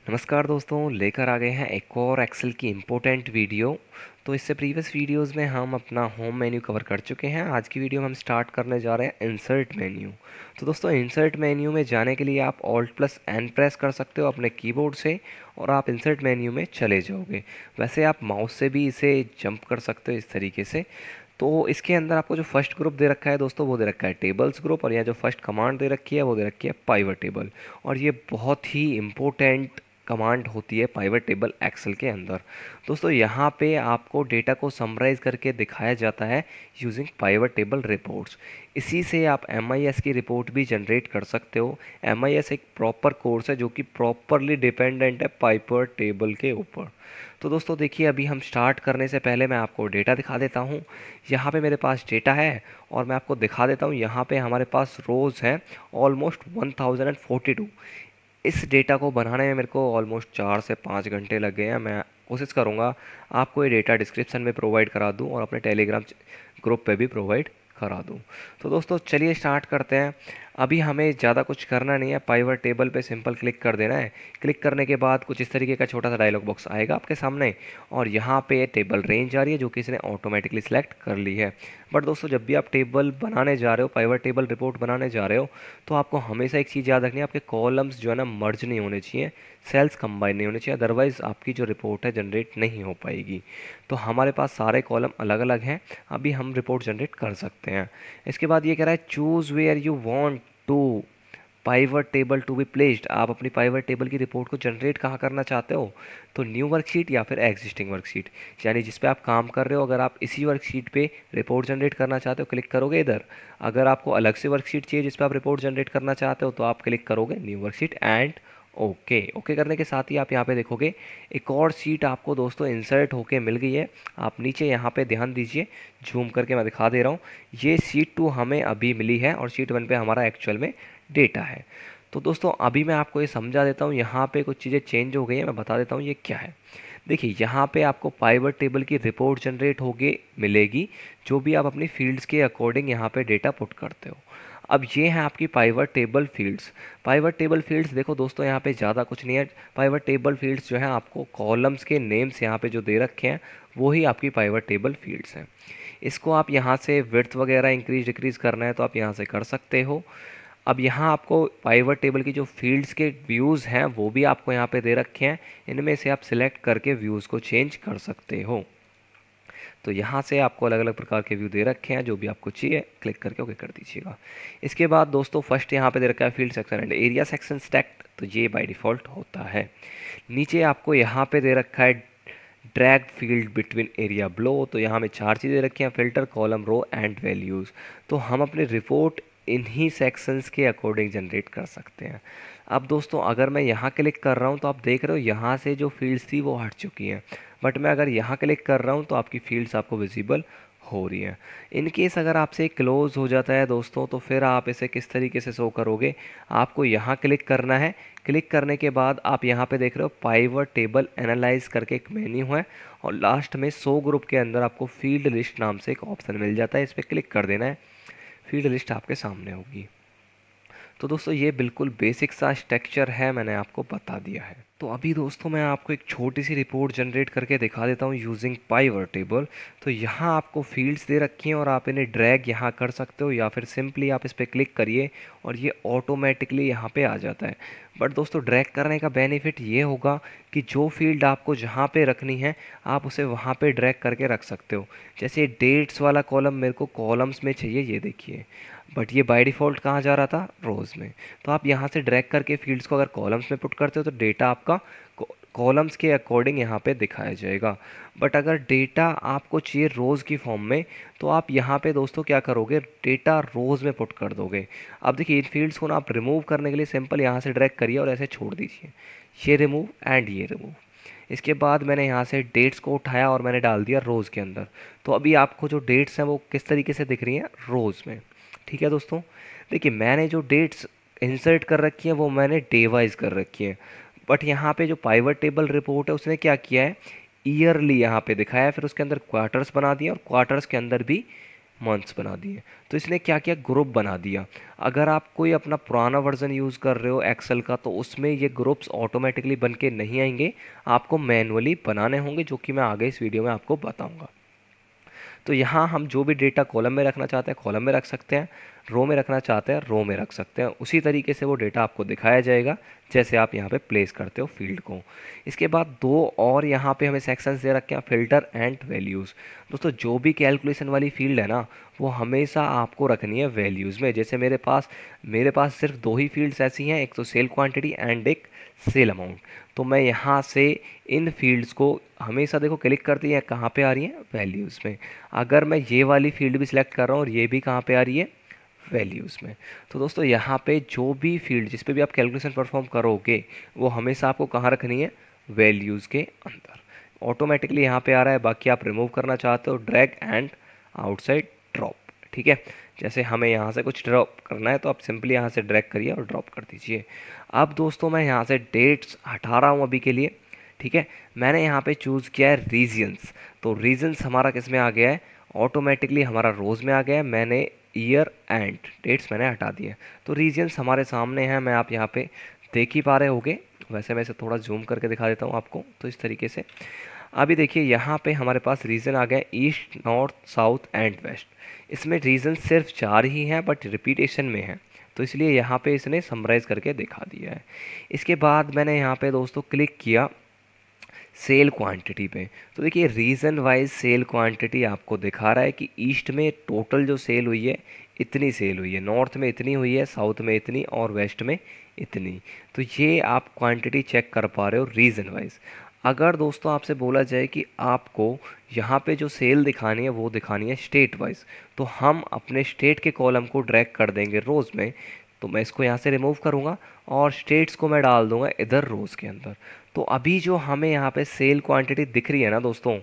नमस्कार दोस्तों, लेकर आ गए हैं एक और एक्सेल की इम्पोर्टेंट वीडियो। तो इससे प्रीवियस वीडियोस में हम अपना होम मेन्यू कवर कर चुके हैं। आज की वीडियो में हम स्टार्ट करने जा रहे हैं इंसर्ट मेन्यू। तो दोस्तों, इंसर्ट मेन्यू में जाने के लिए आप ऑल्ट प्लस एन प्रेस कर सकते हो अपने कीबोर्ड से और आप इंसर्ट मेन्यू में चले जाओगे। वैसे आप माउस से भी इसे जंप कर सकते हो इस तरीके से। तो इसके अंदर आपको जो फर्स्ट ग्रुप दे रखा है दोस्तों, वो दे रखा है टेबल्स ग्रुप, और यहाँ जो फर्स्ट कमांड दे रखी है वो दे रखी है पाइवट टेबल। और ये बहुत ही इम्पोर्टेंट कमांड होती है पाइवट टेबल एक्सेल के अंदर। दोस्तों, यहाँ पे आपको डेटा को समराइज करके दिखाया जाता है यूजिंग पाइवट टेबल रिपोर्ट्स। इसी से आप एमआईएस की रिपोर्ट भी जनरेट कर सकते हो। एमआईएस एक प्रॉपर कोर्स है जो कि प्रॉपरली डिपेंडेंट है पाइवट टेबल के ऊपर। तो दोस्तों देखिए, अभी हम स्टार्ट करने से पहले मैं आपको डेटा दिखा देता हूँ। यहाँ पे मेरे पास डेटा है और मैं आपको दिखा देता हूँ। यहाँ पे हमारे पास रोज़ है ऑलमोस्ट 1042। इस डेटा को बनाने में मेरे को ऑलमोस्ट 4 से 5 घंटे लग गए हैं। मैं कोशिश करूँगा आपको ये डेटा डिस्क्रिप्शन में प्रोवाइड करा दूँ और अपने टेलीग्राम ग्रुप पे भी प्रोवाइड करा दूँ। तो दोस्तों चलिए स्टार्ट करते हैं। अभी हमें ज़्यादा कुछ करना नहीं है, पाइवट टेबल पे सिंपल क्लिक कर देना है। क्लिक करने के बाद कुछ इस तरीके का छोटा सा डायलॉग बॉक्स आएगा आपके सामने, और यहाँ पे टेबल रेंज आ रही है जो कि इसने ऑटोमेटिकली सिलेक्ट कर ली है। बट दोस्तों, जब भी आप टेबल बनाने जा रहे हो, पाइवट टेबल रिपोर्ट बनाने जा रहे हो, तो आपको हमेशा एक चीज़ याद रखनी है, आपके कॉलम्स जो है ना मर्ज नहीं होने चाहिए, सेल्स कंबाइन नहीं होने चाहिए, अदरवाइज आपकी जो रिपोर्ट है जनरेट नहीं हो पाएगी। तो हमारे पास सारे कॉलम अलग अलग हैं, अभी हम रिपोर्ट जनरेट कर सकते हैं। इसके बाद ये कह रहा है choose where you want to pivot table to be placed. आप अपनी पाइवट टेबल की रिपोर्ट को जनरेट कहाँ करना चाहते हो? तो न्यू वर्कशीट या फिर एग्जिस्टिंग वर्कशीट, यानी जिस पे आप काम कर रहे हो, अगर आप इसी वर्कशीट पे रिपोर्ट जनरेट करना चाहते हो क्लिक करोगे इधर। अगर आपको अलग से वर्कशीट चाहिए जिस पे आप रिपोर्ट जनरेट करना चाहते हो तो आप क्लिक करोगे new worksheet and okay. Okay करने के साथ ही आप यहाँ पे देखोगे एक और सीट आपको दोस्तों इंसर्ट होके मिल गई है। आप नीचे यहाँ पे ध्यान दीजिए, जूम करके मैं दिखा दे रहा हूँ। ये सीट 2 हमें अभी मिली है और सीट 1 पे हमारा एक्चुअल में डेटा है। तो दोस्तों अभी मैं आपको ये समझा देता हूँ, यहाँ पे कुछ चीज़ें चेंज हो गई हैं, मैं बता देता हूँ ये क्या है। देखिए, यहाँ पे आपको पाइवट टेबल की रिपोर्ट जनरेट होके मिलेगी, जो भी आप अपनी फील्ड्स के अकॉर्डिंग यहाँ पे डेटा पुट करते हो। अब ये है आपकी pivot table fields. Pivot table fields देखो दोस्तों, यहाँ पे ज़्यादा कुछ नहीं है। पाइवट टेबल फील्ड्स जो है आपको कॉलम्स के नेम्स यहाँ पे जो दे रखे हैं वो ही आपकी पाइवट टेबल फील्ड्स हैं। इसको आप यहाँ से विड्थ वगैरह इंक्रीज डिक्रीज करना है तो आप यहाँ से कर सकते हो। अब यहाँ आपको पाइवट टेबल की जो फील्ड्स के व्यूज़ हैं वो भी आपको यहाँ पे दे रखे हैं। इनमें से आप सिलेक्ट करके व्यूज़ को चेंज कर सकते हो। तो यहाँ से आपको अलग अलग प्रकार के व्यू दे रखे हैं, जो भी आपको चाहिए क्लिक करके ओके कर दीजिएगा। इसके बाद दोस्तों फर्स्ट यहाँ पे दे रखा है field section and area section stacked, तो ये बाय डिफ़ॉल्ट होता है। नीचे आपको यहाँ पे दे रखा है drag field between area below, तो यहाँ में 4 चीज़ें रखी हैं, filter, column, row and values. तो हम अपनी रिपोर्ट इन्हीं सेक्शंस के अकॉर्डिंग जनरेट कर सकते हैं। अब दोस्तों अगर मैं यहाँ क्लिक कर रहा हूँ तो आप देख रहे हो यहाँ से जो फील्ड्स थी वो हट चुकी हैं, बट मैं अगर यहाँ क्लिक कर रहा हूँ तो आपकी फील्ड्स आपको विजिबल हो रही हैं। इन केस अगर आपसे क्लोज हो जाता है दोस्तों, तो फिर आप इसे किस तरीके से शो करोगे? आपको यहाँ क्लिक करना है। क्लिक करने के बाद आप यहाँ पे देख रहे हो पाइवट टेबल एनालाइज करके एक मेन्यू है, और लास्ट में शो ग्रुप के अंदर आपको फील्ड लिस्ट नाम से एक ऑप्शन मिल जाता है, इस पर क्लिक कर देना है। फील्ड लिस्ट आपके सामने होगी। तो दोस्तों ये बिल्कुल बेसिक सा स्ट्रक्चर है, मैंने आपको बता दिया है। तो अभी दोस्तों मैं आपको एक छोटी सी रिपोर्ट जनरेट करके दिखा देता हूँ यूजिंग पाइवट टेबल। तो यहाँ आपको फील्ड्स दे रखी हैं और आप इन्हें ड्रैग यहाँ कर सकते हो, या फिर सिंपली आप इस पर क्लिक करिए और ये ऑटोमेटिकली यहाँ पे आ जाता है। बट दोस्तों ड्रैग करने का बेनिफिट ये होगा कि जो फील्ड आपको जहाँ पे रखनी है आप उसे वहाँ पे ड्रैग करके रख सकते हो। जैसे डेट्स वाला कॉलम मेरे को कॉलम्स में चाहिए, ये देखिए, बट ये बाय डिफ़ॉल्ट कहाँ जा रहा था? रोज़ में। तो आप यहाँ से ड्रैग करके फील्ड्स को अगर कॉलम्स में पुट करते हो तो डेटा आपका कॉलम्स के अकॉर्डिंग यहाँ पे दिखाया जाएगा। बट अगर डेटा आपको चाहिए रोज़ की फॉर्म में, तो आप यहाँ पे दोस्तों क्या करोगे? डेटा रोज़ में पुट कर दोगे। अब देखिए, इन फील्ड्स को ना आप रिमूव करने के लिए सिंपल यहाँ से ड्रैग करिए और ऐसे छोड़ दीजिए। ये रिमूव एंड ये रिमूव। इसके बाद मैंने यहाँ से डेट्स को उठाया और मैंने डाल दिया रोज़ के अंदर। तो अभी आपको जो डेट्स हैं वो किस तरीके से दिख रही हैं? रोज़ में। ठीक है दोस्तों, देखिए मैंने जो डेट्स इंसर्ट कर रखी हैं वो मैंने डे वाइज कर रखी हैं। बट यहाँ पे जो पाइवट टेबल रिपोर्ट है उसने क्या किया है? ईयरली यहाँ पे दिखाया है, फिर उसके अंदर क्वार्टर्स बना दिए और क्वार्टर्स के अंदर भी मंथ्स बना दिए। तो इसने क्या किया, ग्रुप बना दिया। अगर आप कोई अपना पुराना वर्जन यूज़ कर रहे हो एक्सेल का, तो उसमें ये ग्रुप्स ऑटोमेटिकली बन के नहीं आएंगे, आपको मैनुअली बनाने होंगे, जो कि मैं आगे इस वीडियो में आपको बताऊंगा। तो यहाँ हम जो भी डेटा कॉलम में रखना चाहते हैं कॉलम में रख सकते हैं, रो में रखना चाहते हैं रो में रख सकते हैं। उसी तरीके से वो डेटा आपको दिखाया जाएगा जैसे आप यहाँ पे प्लेस करते हो फील्ड को। इसके बाद दो और यहाँ पे हमें सेक्शंस दे रखे हैं, फिल्टर एंड वैल्यूज़। दोस्तों जो भी कैलकुलेशन वाली फील्ड है ना, वो हमेशा आपको रखनी है वैल्यूज़ में। जैसे मेरे पास सिर्फ दो ही फील्ड्स ऐसी हैं, एक तो सेल क्वांटिटी एंड एक सेल अमाउंट। तो मैं यहाँ से इन फील्ड्स को हमेशा देखो क्लिक करती है, कहाँ पे आ रही है, वैल्यूज़ में। अगर मैं ये वाली फील्ड भी सिलेक्ट कर रहा हूँ और ये भी कहाँ पे आ रही है, वैल्यूज़ में। तो दोस्तों यहाँ पे जो भी फील्ड जिस पे भी आप कैलकुलेशन परफॉर्म करोगे, वो हमेशा आपको कहाँ रखनी है, वैल्यूज़ के अंदर। ऑटोमेटिकली यहाँ पे आ रहा है, बाकी आप रिमूव करना चाहते हो ड्रैग एंड आउटसाइड ड्रॉप। ठीक है, जैसे हमें यहाँ से कुछ ड्रॉप करना है तो आप सिंपली यहाँ से ड्रैग करिए और ड्रॉप कर दीजिए। अब दोस्तों मैं यहाँ से डेट्स हटा रहा हूँ अभी के लिए। ठीक है, मैंने यहाँ पे चूज़ किया है रीजन्स। तो रीजन्स हमारा किस में आ गया है, ऑटोमेटिकली हमारा रोज़ में आ गया है। मैंने ईयर एंड डेट्स मैंने हटा दिए। तो रीजन्स हमारे सामने हैं, मैं आप यहाँ पे देख ही पा रहे होगे। वैसे मैं इसे थोड़ा जूम करके दिखा देता हूँ आपको, तो इस तरीके से अभी देखिए यहाँ पे हमारे पास रीजन आ गया east, north, south and west. इसमें रीजन सिर्फ 4 ही हैं बट रिपीटेशन में है, तो इसलिए यहाँ पे इसने समराइज़ करके दिखा दिया है। इसके बाद मैंने यहाँ पे दोस्तों क्लिक किया सेल क्वांटिटी पे। तो देखिए रीजन वाइज सेल क्वांटिटी आपको दिखा रहा है कि ईस्ट में टोटल जो सेल हुई है इतनी सेल हुई है, नॉर्थ में इतनी हुई है, साउथ में इतनी और वेस्ट में इतनी। तो ये आप क्वांटिटी चेक कर पा रहे हो रीजन वाइज। अगर दोस्तों आपसे बोला जाए कि आपको यहाँ पे जो सेल दिखानी है वो दिखानी है स्टेट वाइज, तो हम अपने स्टेट के कॉलम को ड्रैग कर देंगे रोज़ में। तो मैं इसको यहाँ से रिमूव करूँगा और स्टेट्स को मैं डाल दूंगा इधर रोज़ के अंदर। तो अभी जो हमें यहाँ पे सेल क्वांटिटी दिख रही है ना दोस्तों,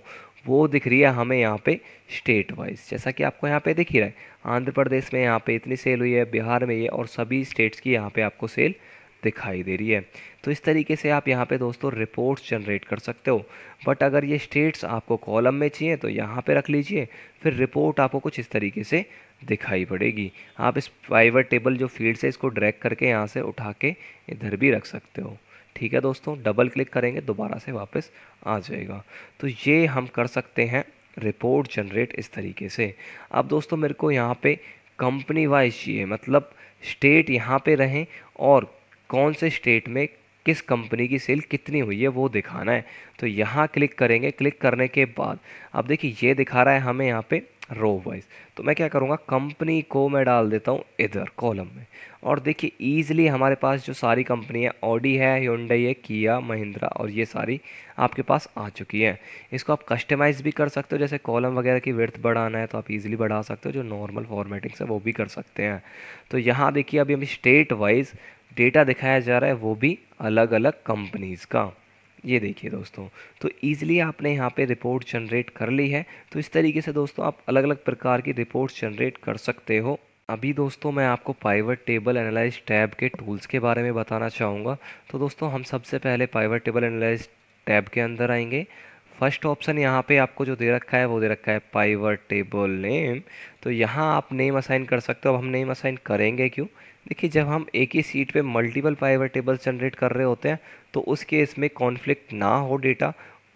वो दिख रही है हमें यहाँ पे स्टेट वाइज, जैसा कि आपको यहाँ पे दिख ही रहा है। आंध्र प्रदेश में यहाँ पे इतनी सेल हुई है, बिहार में ये, और सभी स्टेट्स की यहाँ पे आपको सेल दिखाई दे रही है। तो इस तरीके से आप यहाँ पे दोस्तों रिपोर्ट्स जनरेट कर सकते हो। बट अगर ये स्टेट्स आपको कॉलम में चाहिए तो यहाँ पे रख लीजिए, फिर रिपोर्ट आपको कुछ इस तरीके से दिखाई पड़ेगी। आप इस पाइवट टेबल जो फील्ड से इसको ड्रैग करके यहाँ से उठा के इधर भी रख सकते हो। ठीक है दोस्तों, डबल क्लिक करेंगे दोबारा से वापस आ जाएगा। तो ये हम कर सकते हैं रिपोर्ट जनरेट इस तरीके से। अब दोस्तों मेरे को यहाँ पे कंपनी वाइज चाहिए, मतलब स्टेट यहाँ पे रहें और कौन से स्टेट में किस कंपनी की सेल कितनी हुई है वो दिखाना है। तो यहाँ क्लिक करेंगे, क्लिक करने के बाद अब देखिए ये दिखा रहा है हमें यहाँ पे रो वाइज। तो मैं क्या करूँगा, कंपनी को मैं डाल देता हूँ इधर कॉलम में। और देखिए ईजिली हमारे पास जो सारी कंपनी है, ऑडी है, hyundai है, किया, महिंद्रा, और ये सारी आपके पास आ चुकी है। इसको आप कस्टमाइज़ भी कर सकते हो, जैसे कॉलम वगैरह की विड्थ बढ़ाना है तो आप इजीली बढ़ा सकते हो, जो नॉर्मल फॉर्मेटिंग्स है वो भी कर सकते हैं। तो यहाँ देखिए अभी हमें स्टेट वाइज डेटा दिखाया जा रहा है, वो भी अलग अलग कंपनीज़ का। ये देखिए दोस्तों, तो ईजिली आपने यहाँ पे रिपोर्ट जनरेट कर ली है। तो इस तरीके से दोस्तों आप अलग अलग प्रकार की रिपोर्ट्स जनरेट कर सकते हो। अभी दोस्तों मैं आपको पाइवट टेबल एनालाइज टैब के टूल्स के बारे में बताना चाहूँगा। तो दोस्तों हम सबसे पहले पाइवट टेबल एनालाइज टैब के अंदर आएंगे। फर्स्ट ऑप्शन यहाँ पे आपको जो दे रखा है वो दे रखा है पाइवट टेबल नेम। तो यहाँ आप नेम असाइन कर सकते हो। अब हम नेम असाइन करेंगे क्यों, देखिए जब हम एक ही सीट पे मल्टीपल पाइवट टेबल्स जनरेट कर रहे होते हैं तो उस केस में कॉन्फ्लिक्ट ना हो डेटा,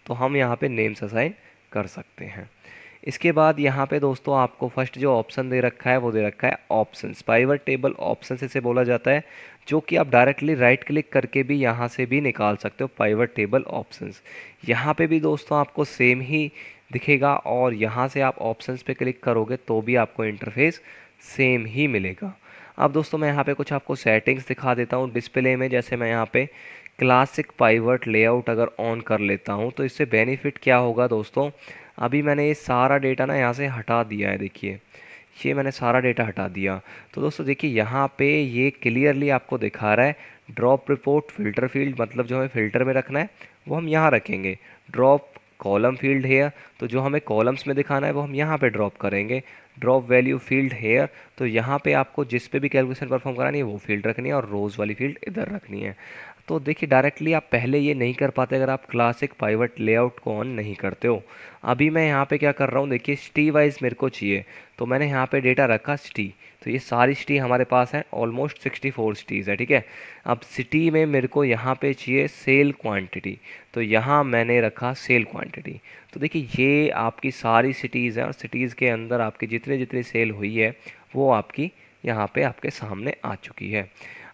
तो हम यहाँ पे नेम्स असाइन कर सकते हैं। इसके बाद यहाँ पे दोस्तों आपको फर्स्ट जो ऑप्शन दे रखा है वो दे रखा है ऑप्शंस। पाइवट टेबल ऑप्शंस इसे बोला जाता है, जो कि आप डायरेक्टली राइट क्लिक करके भी यहाँ से भी निकाल सकते हो पाइवट टेबल ऑप्शंस। यहाँ पे भी दोस्तों आपको सेम ही दिखेगा और यहाँ से आप ऑप्शंस पे क्लिक करोगे तो भी आपको इंटरफेस सेम ही मिलेगा। अब दोस्तों मैं यहाँ पे कुछ आपको सेटिंग्स दिखा देता हूँ डिस्प्ले में। जैसे मैं यहाँ पे क्लासिक पाइवट लेआउट अगर ऑन कर लेता हूँ तो इससे बेनिफिट क्या होगा दोस्तों, अभी मैंने ये सारा डेटा ना यहाँ से हटा दिया है। देखिए ये मैंने सारा डेटा हटा दिया। तो दोस्तों देखिए यहाँ पे ये क्लियरली आपको दिखा रहा है ड्रॉप रिपोर्ट फिल्टर फील्ड, मतलब जो हमें फिल्टर में रखना है वो हम यहाँ रखेंगे। ड्रॉप कॉलम फील्ड हेयर, तो जो हमें कॉलम्स में दिखाना है वो हम यहाँ पे ड्रॉप करेंगे। ड्रॉप वैल्यू फील्ड हेयर, तो यहाँ पे आपको जिस पे भी कैलकुलेशन परफॉर्म करानी है वो फील्ड रखनी है और रोज़ वाली फील्ड इधर रखनी है। तो देखिए डायरेक्टली आप पहले ये नहीं कर पाते अगर आप क्लासिक पाइवट लेआउट को ऑन नहीं करते हो। अभी मैं यहाँ पे क्या कर रहा हूँ, देखिए सिटी वाइज मेरे को चाहिए, तो मैंने यहाँ पे डेटा रखा सिटी। तो ये सारी सिटी हमारे पास है, ऑलमोस्ट 64 सिटीज़ है, ठीक है। अब सिटी में मेरे को यहाँ पे चाहिए सेल क्वांटिटी, तो यहाँ मैंने रखा सेल क्वांटिटी। तो देखिए ये आपकी सारी सिटीज़ हैं और सिटीज़ के अंदर आपकी जितनी जितनी सेल हुई है वो आपकी यहाँ पे आपके सामने आ चुकी है।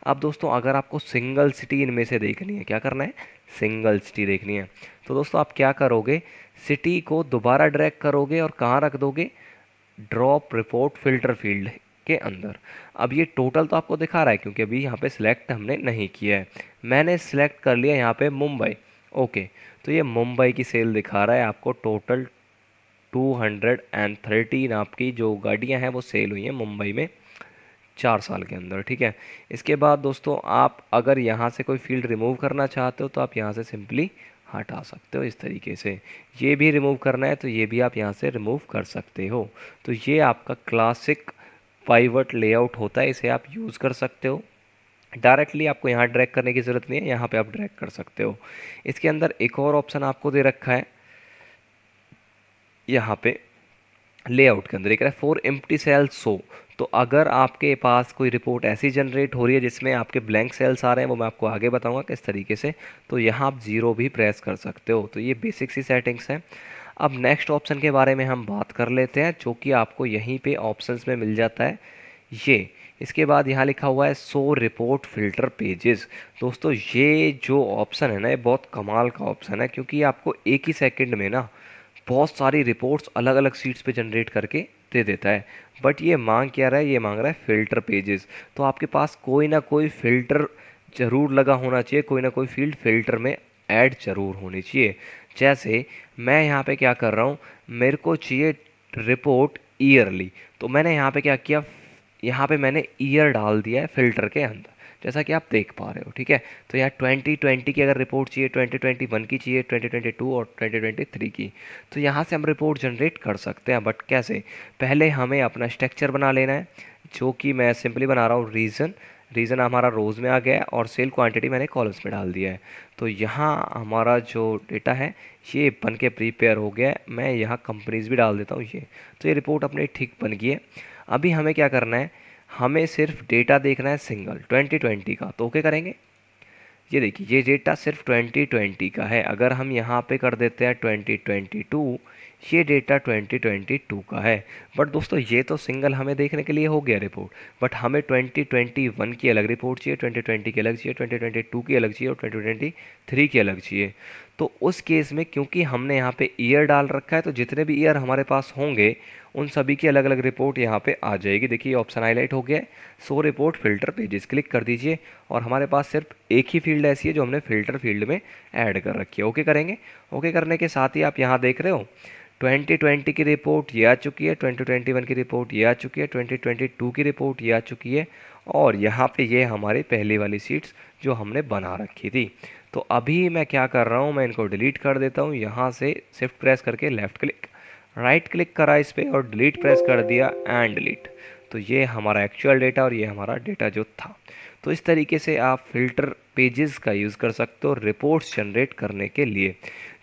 अब दोस्तों अगर आपको सिंगल सिटी इनमें से देखनी है, क्या करना है, सिंगल सिटी देखनी है, तो दोस्तों आप क्या करोगे, सिटी को दोबारा ड्रैग करोगे और कहाँ रख दोगे, ड्रॉप रिपोर्ट फिल्टर फील्ड के अंदर। अब ये टोटल तो आपको दिखा रहा है क्योंकि अभी यहाँ पे सिलेक्ट हमने नहीं किया है। मैंने सिलेक्ट कर लिया यहाँ पे मुंबई, ओके। तो ये मुंबई की सेल दिखा रहा है आपको, टोटल 213 आपकी जो गाड़ियाँ हैं वो सेल हुई हैं मुंबई में 4 साल के अंदर, ठीक है। इसके बाद दोस्तों आप अगर यहाँ से कोई फील्ड रिमूव करना चाहते हो तो आप यहाँ से सिंपली हटा सकते हो इस तरीके से। ये भी रिमूव करना है तो ये भी आप यहाँ से रिमूव कर सकते हो। तो ये आपका क्लासिक पाइवट लेआउट होता है, इसे आप यूज़ कर सकते हो। डायरेक्टली आपको यहाँ ड्रैग करने की ज़रूरत नहीं है, यहाँ पे आप ड्रैग कर सकते हो। इसके अंदर एक और ऑप्शन आपको दे रखा है यहाँ पे लेआउट के अंदर, एक है फॉर एम्प्टी सेल्स शो। तो अगर आपके पास कोई रिपोर्ट ऐसी जनरेट हो रही है जिसमें आपके ब्लैंक सेल्स आ रहे हैं, वो मैं आपको आगे बताऊंगा किस तरीके से, तो यहाँ आप जीरो भी प्रेस कर सकते हो। तो ये बेसिक सी सेटिंग्स हैं। अब नेक्स्ट ऑप्शन के बारे में हम बात कर लेते हैं जो कि आपको यहीं पे ऑप्शंस में मिल जाता है ये। इसके बाद यहाँ लिखा हुआ है शो रिपोर्ट फिल्टर पेजेस। दोस्तों ये जो ऑप्शन है ना, ये बहुत कमाल का ऑप्शन है क्योंकि आपको एक ही सेकंड में ना बहुत सारी रिपोर्ट्स अलग अलग सीट्स पे जनरेट करके दे देता है। बट ये मांग क्या रहा है, ये मांग रहा है फ़िल्टर पेजेस। तो आपके पास कोई ना कोई फ़िल्टर ज़रूर लगा होना चाहिए, कोई ना कोई फील्ड फ़िल्टर में ऐड ज़रूर होनी चाहिए। जैसे मैं यहाँ पे क्या कर रहा हूँ, मेरे को चाहिए रिपोर्ट ईयरली, तो मैंने यहाँ पे क्या किया, यहाँ पे मैंने ईयर डाल दिया है फ़िल्टर के अंदर, जैसा कि आप देख पा रहे हो, ठीक है। तो यहाँ 2020 की अगर रिपोर्ट चाहिए, 2021 की चाहिए, 2022 और 2023 की, तो यहाँ से हम रिपोर्ट जनरेट कर सकते हैं। बट कैसे, पहले हमें अपना स्ट्रक्चर बना लेना है, जो कि मैं सिंपली बना रहा हूँ रीज़न। रीज़न हमारा रोज़ में आ गया है और सेल क्वांटिटी मैंने कॉलम्स में डाल दिया है। तो यहाँ हमारा जो डेटा है ये बन के प्रीपेयर हो गया है। मैं यहाँ कंपनीज भी डाल देता हूँ ये। तो ये रिपोर्ट अपनी ठीक बन गई है। अभी हमें क्या करना है, हमें सिर्फ डेटा देखना है सिंगल 2020 का, तो ओके करेंगे। ये देखिए ये डेटा सिर्फ 2020 का है। अगर हम यहाँ पे कर देते हैं 2022, ये डेटा 2022 का है। बट दोस्तों ये तो सिंगल हमें देखने के लिए हो गया रिपोर्ट, बट हमें 2021 की अलग रिपोर्ट चाहिए, 2020 की अलग चाहिए, 2022 की अलग चाहिए और 2023 की अलग चाहिए। तो उस केस में क्योंकि हमने यहाँ पे ईयर डाल रखा है, तो जितने भी ईयर हमारे पास होंगे उन सभी की अलग अलग रिपोर्ट यहाँ पे आ जाएगी। देखिए ऑप्शन हाईलाइट हो गया है, सो रिपोर्ट फिल्टर पेजेस, क्लिक कर दीजिए और हमारे पास सिर्फ एक ही फील्ड ऐसी है जो हमने फिल्टर फील्ड में ऐड कर रखी है। ओके करेंगे। ओके करने के साथ ही आप यहाँ देख रहे हो 2020 की रिपोर्ट ये आ चुकी है, 2021 की रिपोर्ट ये आ चुकी है, 2022 की रिपोर्ट ये आ चुकी है और यहाँ पे ये हमारी पहली वाली सीट्स जो हमने बना रखी थी। तो अभी मैं क्या कर रहा हूँ, मैं इनको डिलीट कर देता हूँ। यहाँ से शिफ्ट प्रेस करके लेफ़्ट क्लिक, राइट क्लिक करा इस पर और डिलीट प्रेस कर दिया एंड डिलीट। तो ये हमारा एक्चुअल डेटा और ये हमारा डेटा जो था। तो इस तरीके से आप फिल्टर पेजेस का यूज़ कर सकते हो रिपोर्ट्स जनरेट करने के लिए।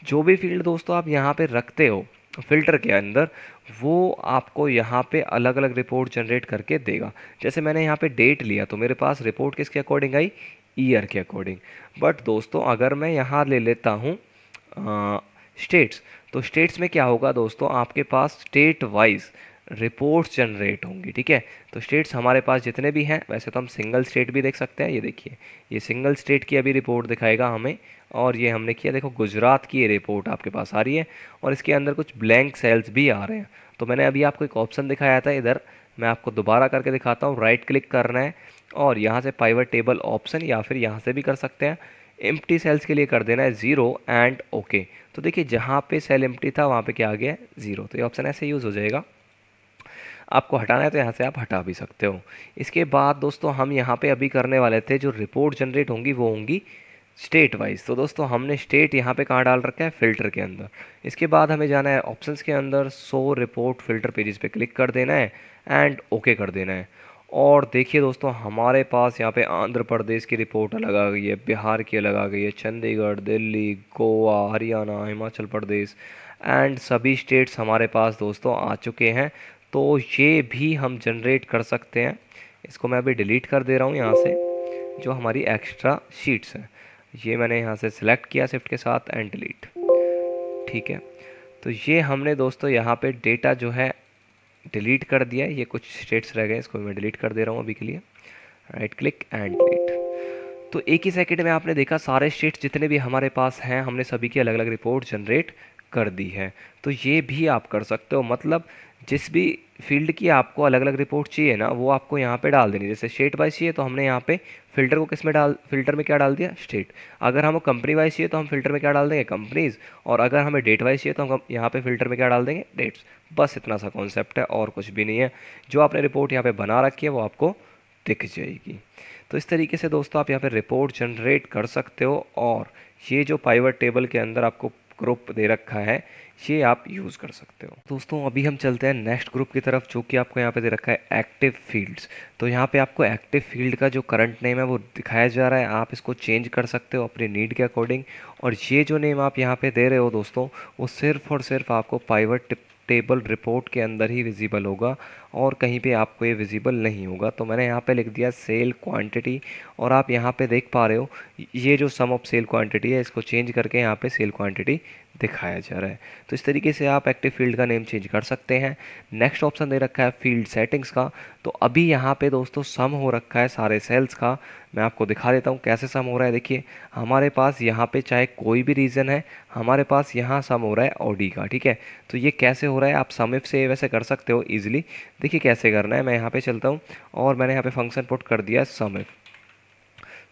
जो भी फील्ड दोस्तों आप यहाँ पे रखते हो फिल्टर के अंदर, वो आपको यहाँ पे अलग अलग रिपोर्ट जनरेट करके देगा। जैसे मैंने यहाँ पे डेट लिया तो मेरे पास रिपोर्ट किसके अकॉर्डिंग आई, ईयर के अकॉर्डिंग। बट दोस्तों अगर मैं यहाँ ले लेता हूँ स्टेट्स, तो स्टेट्स में क्या होगा दोस्तों, आपके पास स्टेट वाइज रिपोर्ट्स जनरेट होंगी, ठीक है। तो स्टेट्स हमारे पास जितने भी हैं, वैसे तो हम सिंगल स्टेट भी देख सकते हैं। ये देखिए ये सिंगल स्टेट की अभी रिपोर्ट दिखाएगा हमें, और ये हमने किया, देखो गुजरात की ये रिपोर्ट आपके पास आ रही है और इसके अंदर कुछ ब्लैंक सेल्स भी आ रहे हैं। तो मैंने अभी आपको एक ऑप्शन दिखाया था इधर, मैं आपको दोबारा करके दिखाता हूँ। राइट क्लिक करना है और यहाँ से पाइवट टेबल ऑप्शन, या फिर यहाँ से भी कर सकते हैं, एम्प्टी सेल्स के लिए कर देना है 0 एंड ओके। तो देखिए जहाँ पे सेल एम्प्टी था वहाँ पे क्या आ गया, 0। तो ये ऑप्शन ऐसे यूज़ हो जाएगा। आपको हटाना है तो यहाँ से आप हटा भी सकते हो। इसके बाद दोस्तों हम यहाँ पे अभी करने वाले थे, जो रिपोर्ट जनरेट होंगी वो होंगी स्टेट वाइज। तो दोस्तों हमने स्टेट यहाँ पे कहाँ डाल रखा है, फिल्टर के अंदर। इसके बाद हमें जाना है ऑप्शंस के अंदर, शो रिपोर्ट फिल्टर पेजेस पे क्लिक कर देना है एंड ओके कर देना है। और देखिए दोस्तों, हमारे पास यहाँ पे आंध्र प्रदेश की रिपोर्ट अलग आ गई है, बिहार की अलग आ गई है, चंडीगढ़, दिल्ली, गोवा, हरियाणा, हिमाचल प्रदेश एंड सभी स्टेट्स हमारे पास दोस्तों आ चुके हैं। तो ये भी हम जनरेट कर सकते हैं। इसको मैं अभी डिलीट कर दे रहा हूँ यहाँ से, जो हमारी एक्स्ट्रा शीट्स हैं। ये मैंने यहाँ से सिलेक्ट किया शिफ्ट के साथ एंड डिलीट। ठीक है, तो ये हमने दोस्तों यहाँ पे डेटा जो है डिलीट कर दिया है। ये कुछ स्टेट्स रह गए, इसको मैं डिलीट कर दे रहा हूँ अभी के लिए। Right click and delete. तो एक ही सेकंड में आपने देखा सारे स्टेट्स जितने भी हमारे पास हैं, हमने सभी की अलग अलग रिपोर्ट जनरेट कर दी है। तो ये भी आप कर सकते हो, मतलब जिस भी फील्ड की आपको अलग अलग रिपोर्ट चाहिए ना, वो आपको यहाँ पे डाल देनी। जैसे स्टेट वाइज चाहिए तो हमने यहाँ पे फिल्टर को किस में डाल, फिल्टर में क्या डाल दिया, स्टेट। अगर हमें कंपनी वाइज चाहिए तो हम फिल्टर में क्या डाल देंगे, कंपनीज। और अगर हमें डेट वाइज चाहिए तो हम यहाँ पे फिल्टर में क्या डाल देंगे, डेट्स। बस इतना सा कॉन्सेप्ट है और कुछ भी नहीं है। जो आपने रिपोर्ट यहाँ पे बना रखी है वो आपको दिख जाएगी। तो इस तरीके से दोस्तों आप यहाँ पे रिपोर्ट जनरेट कर सकते हो। और ये जो पाइवट टेबल के अंदर आपको ग्रुप दे रखा है, ये आप यूज़ कर सकते हो। दोस्तों अभी हम चलते हैं नेक्स्ट ग्रुप की तरफ, जो कि आपको यहाँ पे दे रखा है एक्टिव फील्ड्स। तो यहाँ पे आपको एक्टिव फील्ड का जो करंट नेम है वो दिखाया जा रहा है। आप इसको चेंज कर सकते हो अपनी नीड के अकॉर्डिंग। और ये जो नेम आप यहाँ पे दे रहे हो दोस्तों, वो सिर्फ और सिर्फ आपको पाइवट टेबल रिपोर्ट के अंदर ही विजिबल होगा, और कहीं पे आपको ये विजिबल नहीं होगा। तो मैंने यहाँ पे लिख दिया सेल क्वांटिटी। और आप यहाँ पे देख पा रहे हो ये जो सम ऑफ सेल क्वांटिटी है, इसको चेंज करके यहाँ पे सेल क्वांटिटी दिखाया जा रहा है। तो इस तरीके से आप एक्टिव फील्ड का नेम चेंज कर सकते हैं। नेक्स्ट ऑप्शन दे रखा है फील्ड सेटिंग्स का। तो अभी यहाँ पे दोस्तों सम हो रखा है सारे सेल्स का। मैं आपको दिखा देता हूँ कैसे सम हो रहा है। देखिए हमारे पास यहाँ पे चाहे कोई भी रीज़न है, हमारे पास यहाँ सम हो रहा है ऑडी का। ठीक है, तो ये कैसे हो रहा है, आप सम इफ से वैसे कर सकते हो इजीली। देखिए कैसे करना है, मैं यहाँ पे चलता हूँ और मैंने यहाँ पे फंक्शन पुट कर दिया सम इफ।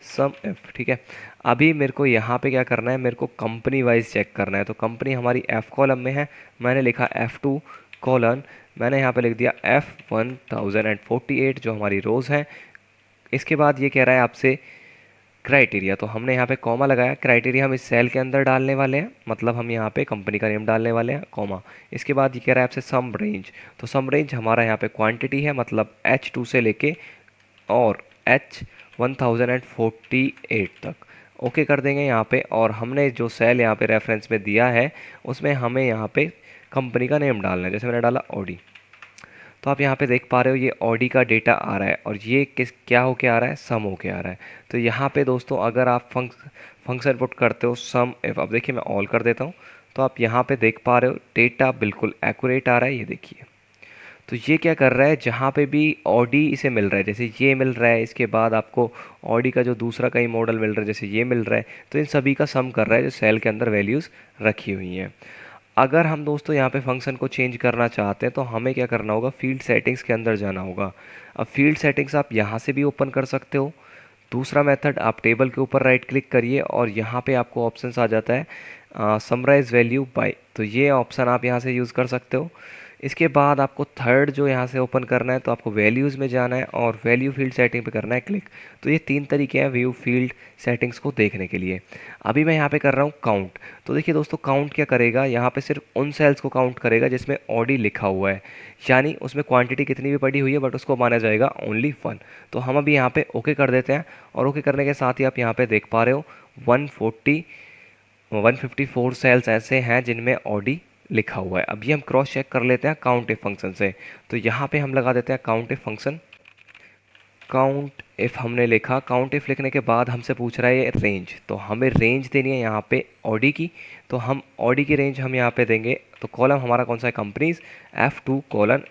सम इफ ठीक है। अभी मेरे को यहाँ पे क्या करना है, मेरे को कंपनी वाइज चेक करना है। तो कंपनी हमारी एफ कॉलम में है, मैंने लिखा F2 कॉलन, मैंने यहाँ पे लिख दिया F1048 जो हमारी रोज़ है। इसके बाद ये कह रहा है आपसे क्राइटेरिया, तो हमने यहाँ पे कॉमा लगाया। क्राइटेरिया हम इस सेल के अंदर डालने वाले हैं, मतलब हम यहाँ पे कंपनी का नेम डालने वाले हैं, कॉमा। इसके बाद ये कह रहा है आपसे सम रेंज। तो सम रेंज हमारा यहाँ पे क्वांटिटी है, मतलब H2 से लेके और H1048 तक। ओके कर देंगे यहाँ पे। और हमने जो सेल यहाँ पे रेफरेंस में दिया है, उसमें हमें यहाँ पे कंपनी का नेम डालना है। जैसे मैंने डाला ऑडी, तो आप यहाँ पे देख पा रहे हो ये ऑडी का डेटा आ रहा है। और ये किस क्या होके आ रहा है, सम होके आ रहा है। तो यहाँ पे दोस्तों अगर आप फंक्शन पुट करते हो सम इफ, अब देखिए मैं ऑल कर देता हूँ, तो आप यहाँ पे देख पा रहे हो डेटा बिल्कुल एक्यूरेट आ रहा है। ये देखिए, तो ये क्या कर रहा है, जहाँ पे भी ऑडी इसे मिल रहा है, जैसे ये मिल रहा है, इसके बाद आपको ऑडी का जो दूसरा कहीं मॉडल मिल रहा है, जैसे ये मिल रहा है, तो इन सभी का सम कर रहा है जो सेल के अंदर वैल्यूज़ रखी हुई हैं। अगर हम दोस्तों यहाँ पे फंक्शन को चेंज करना चाहते हैं तो हमें क्या करना होगा, फील्ड सेटिंग्स के अंदर जाना होगा। अब फील्ड सेटिंग्स आप यहाँ से भी ओपन कर सकते हो। दूसरा मेथड, आप टेबल के ऊपर राइट क्लिक करिए और यहाँ पे आपको ऑप्शंस आ जाता है समराइज वैल्यू बाय, तो ये ऑप्शन आप यहाँ से यूज़ कर सकते हो। इसके बाद आपको थर्ड जो यहाँ से ओपन करना है, तो आपको वैल्यूज़ में जाना है और वैल्यू फील्ड सेटिंग पे करना है क्लिक। तो ये तीन तरीके हैं व्यू फील्ड सेटिंग्स को देखने के लिए। अभी मैं यहाँ पे कर रहा हूँ काउंट। तो देखिए दोस्तों काउंट क्या करेगा, यहाँ पे सिर्फ उन सेल्स को काउंट करेगा जिसमें ऑडी लिखा हुआ है, यानी उसमें क्वांटिटी कितनी भी पड़ी हुई है बट उसको माना जाएगा ओनली 1। तो हम अभी यहाँ पे ओके कर देते हैं। और ओके करने के साथ ही आप यहाँ पे देख पा रहे हो 154 सेल्स ऐसे हैं जिनमें ऑडी लिखा हुआ है। अभी हम क्रॉस चेक कर लेते हैं काउंट इफ फंक्शन से। तो यहाँ पे हम लगा देते हैं count if function. Count if हमने लिखा, काउंट इफ लिखने के बाद हमसे पूछ रहा है रेंज, तो हमें रेंज देनी है यहाँ पे ऑडी की। तो हम ऑडी की रेंज हम यहाँ पे देंगे। तो कॉलम हमारा कौन सा है, कंपनीज, F2 कॉलन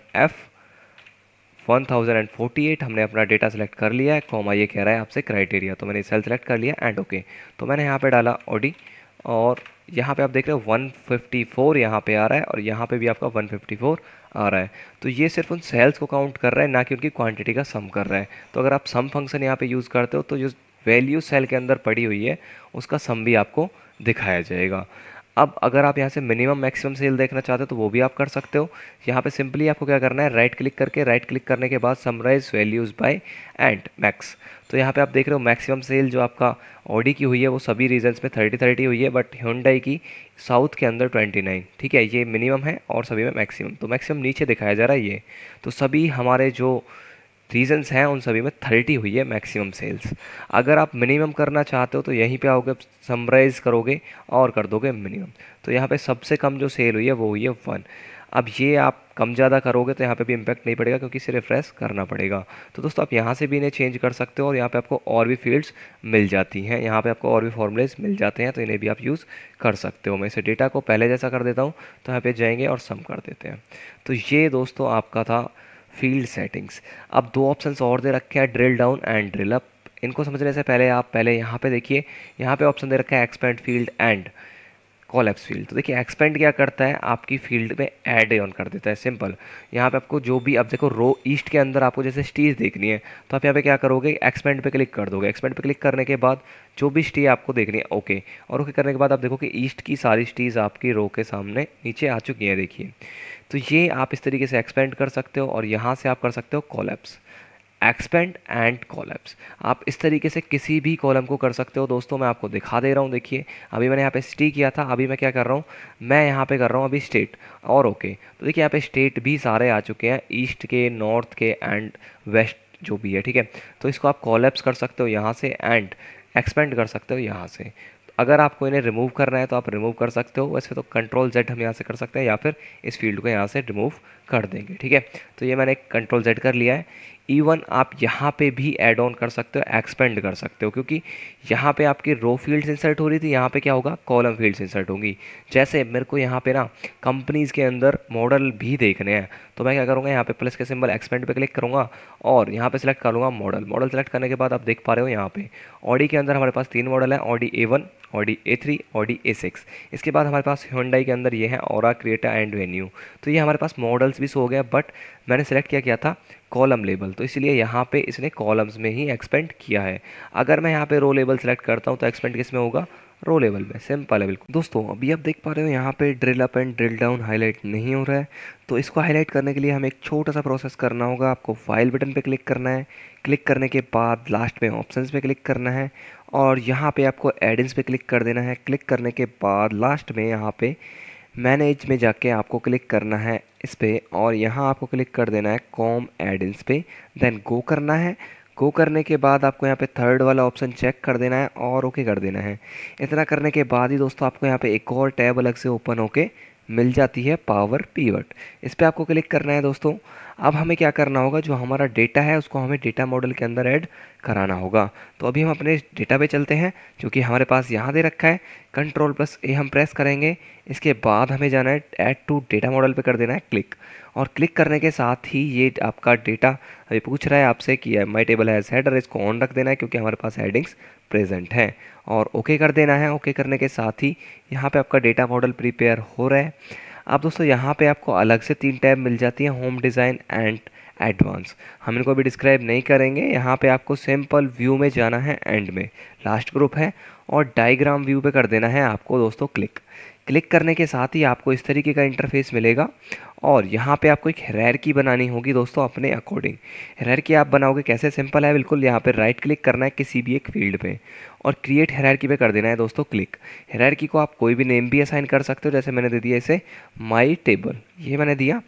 F1048 हमने अपना डेटा सेलेक्ट कर लिया है, कॉमा ये कह रहा है आपसे क्राइटेरिया, तो मैंने सेल सेलेक्ट कर लिया एंड ओके। तो मैंने यहाँ पे डाला ऑडी और यहाँ पे आप देख रहे हो 154 यहाँ पे आ रहा है और यहाँ पे भी आपका 154 आ रहा है। तो ये सिर्फ उन सेल्स को काउंट कर रहा है, ना कि उनकी क्वांटिटी का सम कर रहा है। तो अगर आप सम फंक्शन यहाँ पे यूज़ करते हो तो जो वैल्यू सेल के अंदर पड़ी हुई है उसका सम भी आपको दिखाया जाएगा। अब अगर आप यहाँ से मिनिमम मैक्सिमम सेल देखना चाहते हो तो वो भी आप कर सकते हो। यहाँ पे सिंपली आपको क्या करना है, राइट क्लिक करके, राइट क्लिक करने के बाद summarize values by and max. तो यहाँ पे आप देख रहे हो मैक्सिमम सेल जो आपका ऑडी की हुई है वो सभी रीजन्स में 30 हुई है, बट Hyundai की साउथ के अंदर 29। ठीक है, ये मिनिमम है और सभी में मैक्सिमम। तो मैक्सिमम नीचे दिखाया जा रहा है ये। तो सभी हमारे जो रीजंस हैं उन सभी में 30 हुई है मैक्सिमम सेल्स। अगर आप मिनिमम करना चाहते हो तो यहीं पे आओगे, समराइज करोगे और कर दोगे मिनिमम। तो यहाँ पे सबसे कम जो सेल हुई है वो हुई है 1। अब ये आप कम ज़्यादा करोगे तो यहाँ पे भी इम्पैक्ट नहीं पड़ेगा क्योंकि इसे रिफ्रेश करना पड़ेगा। तो दोस्तों आप यहाँ से भी इन्हें चेंज कर सकते हो और यहाँ पे आपको और भी फील्ड्स मिल जाती हैं, यहाँ पे आपको और भी फॉर्मूलेज मिल जाते हैं, तो इन्हें भी आप यूज़ कर सकते हो। मैं इसे डेटा को पहले जैसा कर देता हूँ, तो यहाँ पे जाएंगे और सम कर देते हैं। तो ये दोस्तों आपका था फील्ड सेटिंग्स। अब दो ऑप्शंस और दे रखे हैं, drill down and drill up. इनको समझने से पहले आप पहले यहाँ पे देखिए, यहाँ पे ऑप्शन दे रखा है expand field and collapse field. तो देखिए एक्सपेंड क्या करता है, आपकी फील्ड में ऐड ऑन कर देता है, सिंपल। यहाँ पे आपको जो भी, अब देखो रो ईस्ट के अंदर आपको जैसे स्टीज देखनी है, तो आप यहाँ पे क्या करोगे, एक्सपेंड पे क्लिक कर दोगे। एक्सपेंड पे क्लिक करने के बाद जो भी स्टी आपको देखनी है, ओके, और ओके करने के बाद आप देखो कि ईस्ट की सारी स्टीज आपकी रो के सामने नीचे आ चुकी हैं, देखिए। तो ये आप इस तरीके से एक्सपेंड कर सकते हो और यहाँ से आप कर सकते हो कॉलेप्स, एक्सपेंड एंड कॉलम्स। आप इस तरीके से किसी भी कॉलम को कर सकते हो दोस्तों। मैं आपको दिखा दे रहा हूँ, देखिए अभी मैंने यहाँ पे स्टी किया था, अभी मैं क्या कर रहा हूँ, मैं यहाँ पे कर रहा हूँ अभी स्टेट और ओके। तो देखिए यहाँ पे स्टेट भी सारे आ चुके हैं, ईस्ट के, नॉर्थ के एंड वेस्ट जो भी है, ठीक है। तो इसको आप कॉलैप्स कर सकते हो यहाँ से एंड एक्सपेंड कर सकते हो यहाँ से। अगर आपको इन्हें रिमूव करना है तो आप रिमूव कर सकते हो, वैसे तो कंट्रोल जेड हम यहाँ से कर सकते हैं या फिर इस फील्ड को यहाँ से रिमूव कर देंगे, ठीक है। तो ये मैंने कंट्रोल जेड कर लिया है। इवन आप यहाँ पे भी ऐड ऑन कर सकते हो, एक्सपेंड कर सकते हो, क्योंकि यहाँ पे आपकी रो फील्ड्स इंसर्ट हो रही थी, यहाँ पे क्या होगा, कॉलम फील्ड्स इंसर्ट होंगी। जैसे मेरे को यहाँ पे ना कंपनीज़ के अंदर मॉडल भी देखने हैं, तो मैं क्या करूँगा, यहाँ पे प्लस के सिंबल एक्सपेंड पे क्लिक करूँगा और यहाँ पे सिलेक्ट करूँगा मॉडल। मॉडल सेलेक्ट करने के बाद आप देख पा रहे हो यहाँ पे ऑडी के अंदर हमारे पास 3 मॉडल हैं, Audi A1, Audi A3, Audi A6। इसके बाद हमारे पास Hyundai के अंदर ये है ऑरा, क्रेटा एंड वेन्यू। तो ये हमारे पास मॉडल्स भी सो गए, बट मैंने सेलेक्ट किया था कॉलम लेबल, तो इसलिए यहाँ पे इसने कॉलम्स में ही एक्सपेंड किया है। अगर मैं यहाँ पे रो लेबल सेलेक्ट करता हूँ तो एक्सपेंड किस में होगा, रो लेवल में, सिंपल है बिल्कुल। दोस्तों अभी आप देख पा रहे हो यहाँ पे drill up and drill down highlight नहीं हो रहा है, तो इसको हाईलाइट करने के लिए हमें एक छोटा सा प्रोसेस करना होगा। आपको फाइल बटन पे क्लिक करना है, क्लिक करने के बाद लास्ट में ऑप्शंस पे क्लिक करना है और यहाँ पे आपको एडिंग्स पे क्लिक कर देना है। क्लिक करने के बाद लास्ट में यहाँ पे मैनेज में जाके आपको क्लिक करना है इस पर और यहाँ आपको क्लिक कर देना है कॉम एडिंग्स पे, देन गो करना है। गो करने के बाद आपको यहाँ पे थर्ड वाला ऑप्शन चेक कर देना है और ओके कर देना है। इतना करने के बाद ही दोस्तों आपको यहाँ पे एक और टैब अलग से ओपन होके मिल जाती है, पावर पिवट। इस पर आपको क्लिक करना है दोस्तों। अब हमें क्या करना होगा, जो हमारा डेटा है उसको हमें डेटा मॉडल के अंदर ऐड कराना होगा। तो अभी हम अपने डेटा पे चलते हैं जो कि हमारे पास यहाँ दे रखा है, Ctrl+A हम प्रेस करेंगे। इसके बाद हमें जाना है ऐड टू डेटा मॉडल पे कर देना है क्लिक, और क्लिक करने के साथ ही ये आपका डेटा अभी पूछ रहा है आपसे कि माई टेबल हैज़ हेडर, इसको ऑन रख देना है क्योंकि हमारे पास हेडिंग्स प्रेजेंट हैं, और ओके कर देना है। ओके करने के साथ ही यहाँ पे आपका डेटा मॉडल प्रिपेयर हो रहा है। अब दोस्तों यहाँ पे आपको अलग से 3 टैब मिल जाती हैं, होम, डिज़ाइन एंड एडवांस। हम इनको अभी डिस्क्राइब नहीं करेंगे। यहाँ पे आपको सिंपल व्यू में जाना है, एंड में लास्ट ग्रुप है, और डायग्राम व्यू पे कर देना है आपको दोस्तों क्लिक। क्लिक करने के साथ ही आपको इस तरीके का इंटरफेस मिलेगा और यहाँ पे आपको एक हायरार्की बनानी होगी दोस्तों अपने अकॉर्डिंग। हायरार्की आप बनाओगे कैसे, सिंपल है बिल्कुल। यहाँ पे राइट क्लिक करना है किसी भी एक फील्ड पे और क्रिएट हायरार्की पे कर देना है दोस्तों क्लिक। हायरार्की को आप कोई भी नेम भी असाइन कर सकते हो, जैसे मैंने दे दिया इसे माई टेबल, ये मैंने दिया।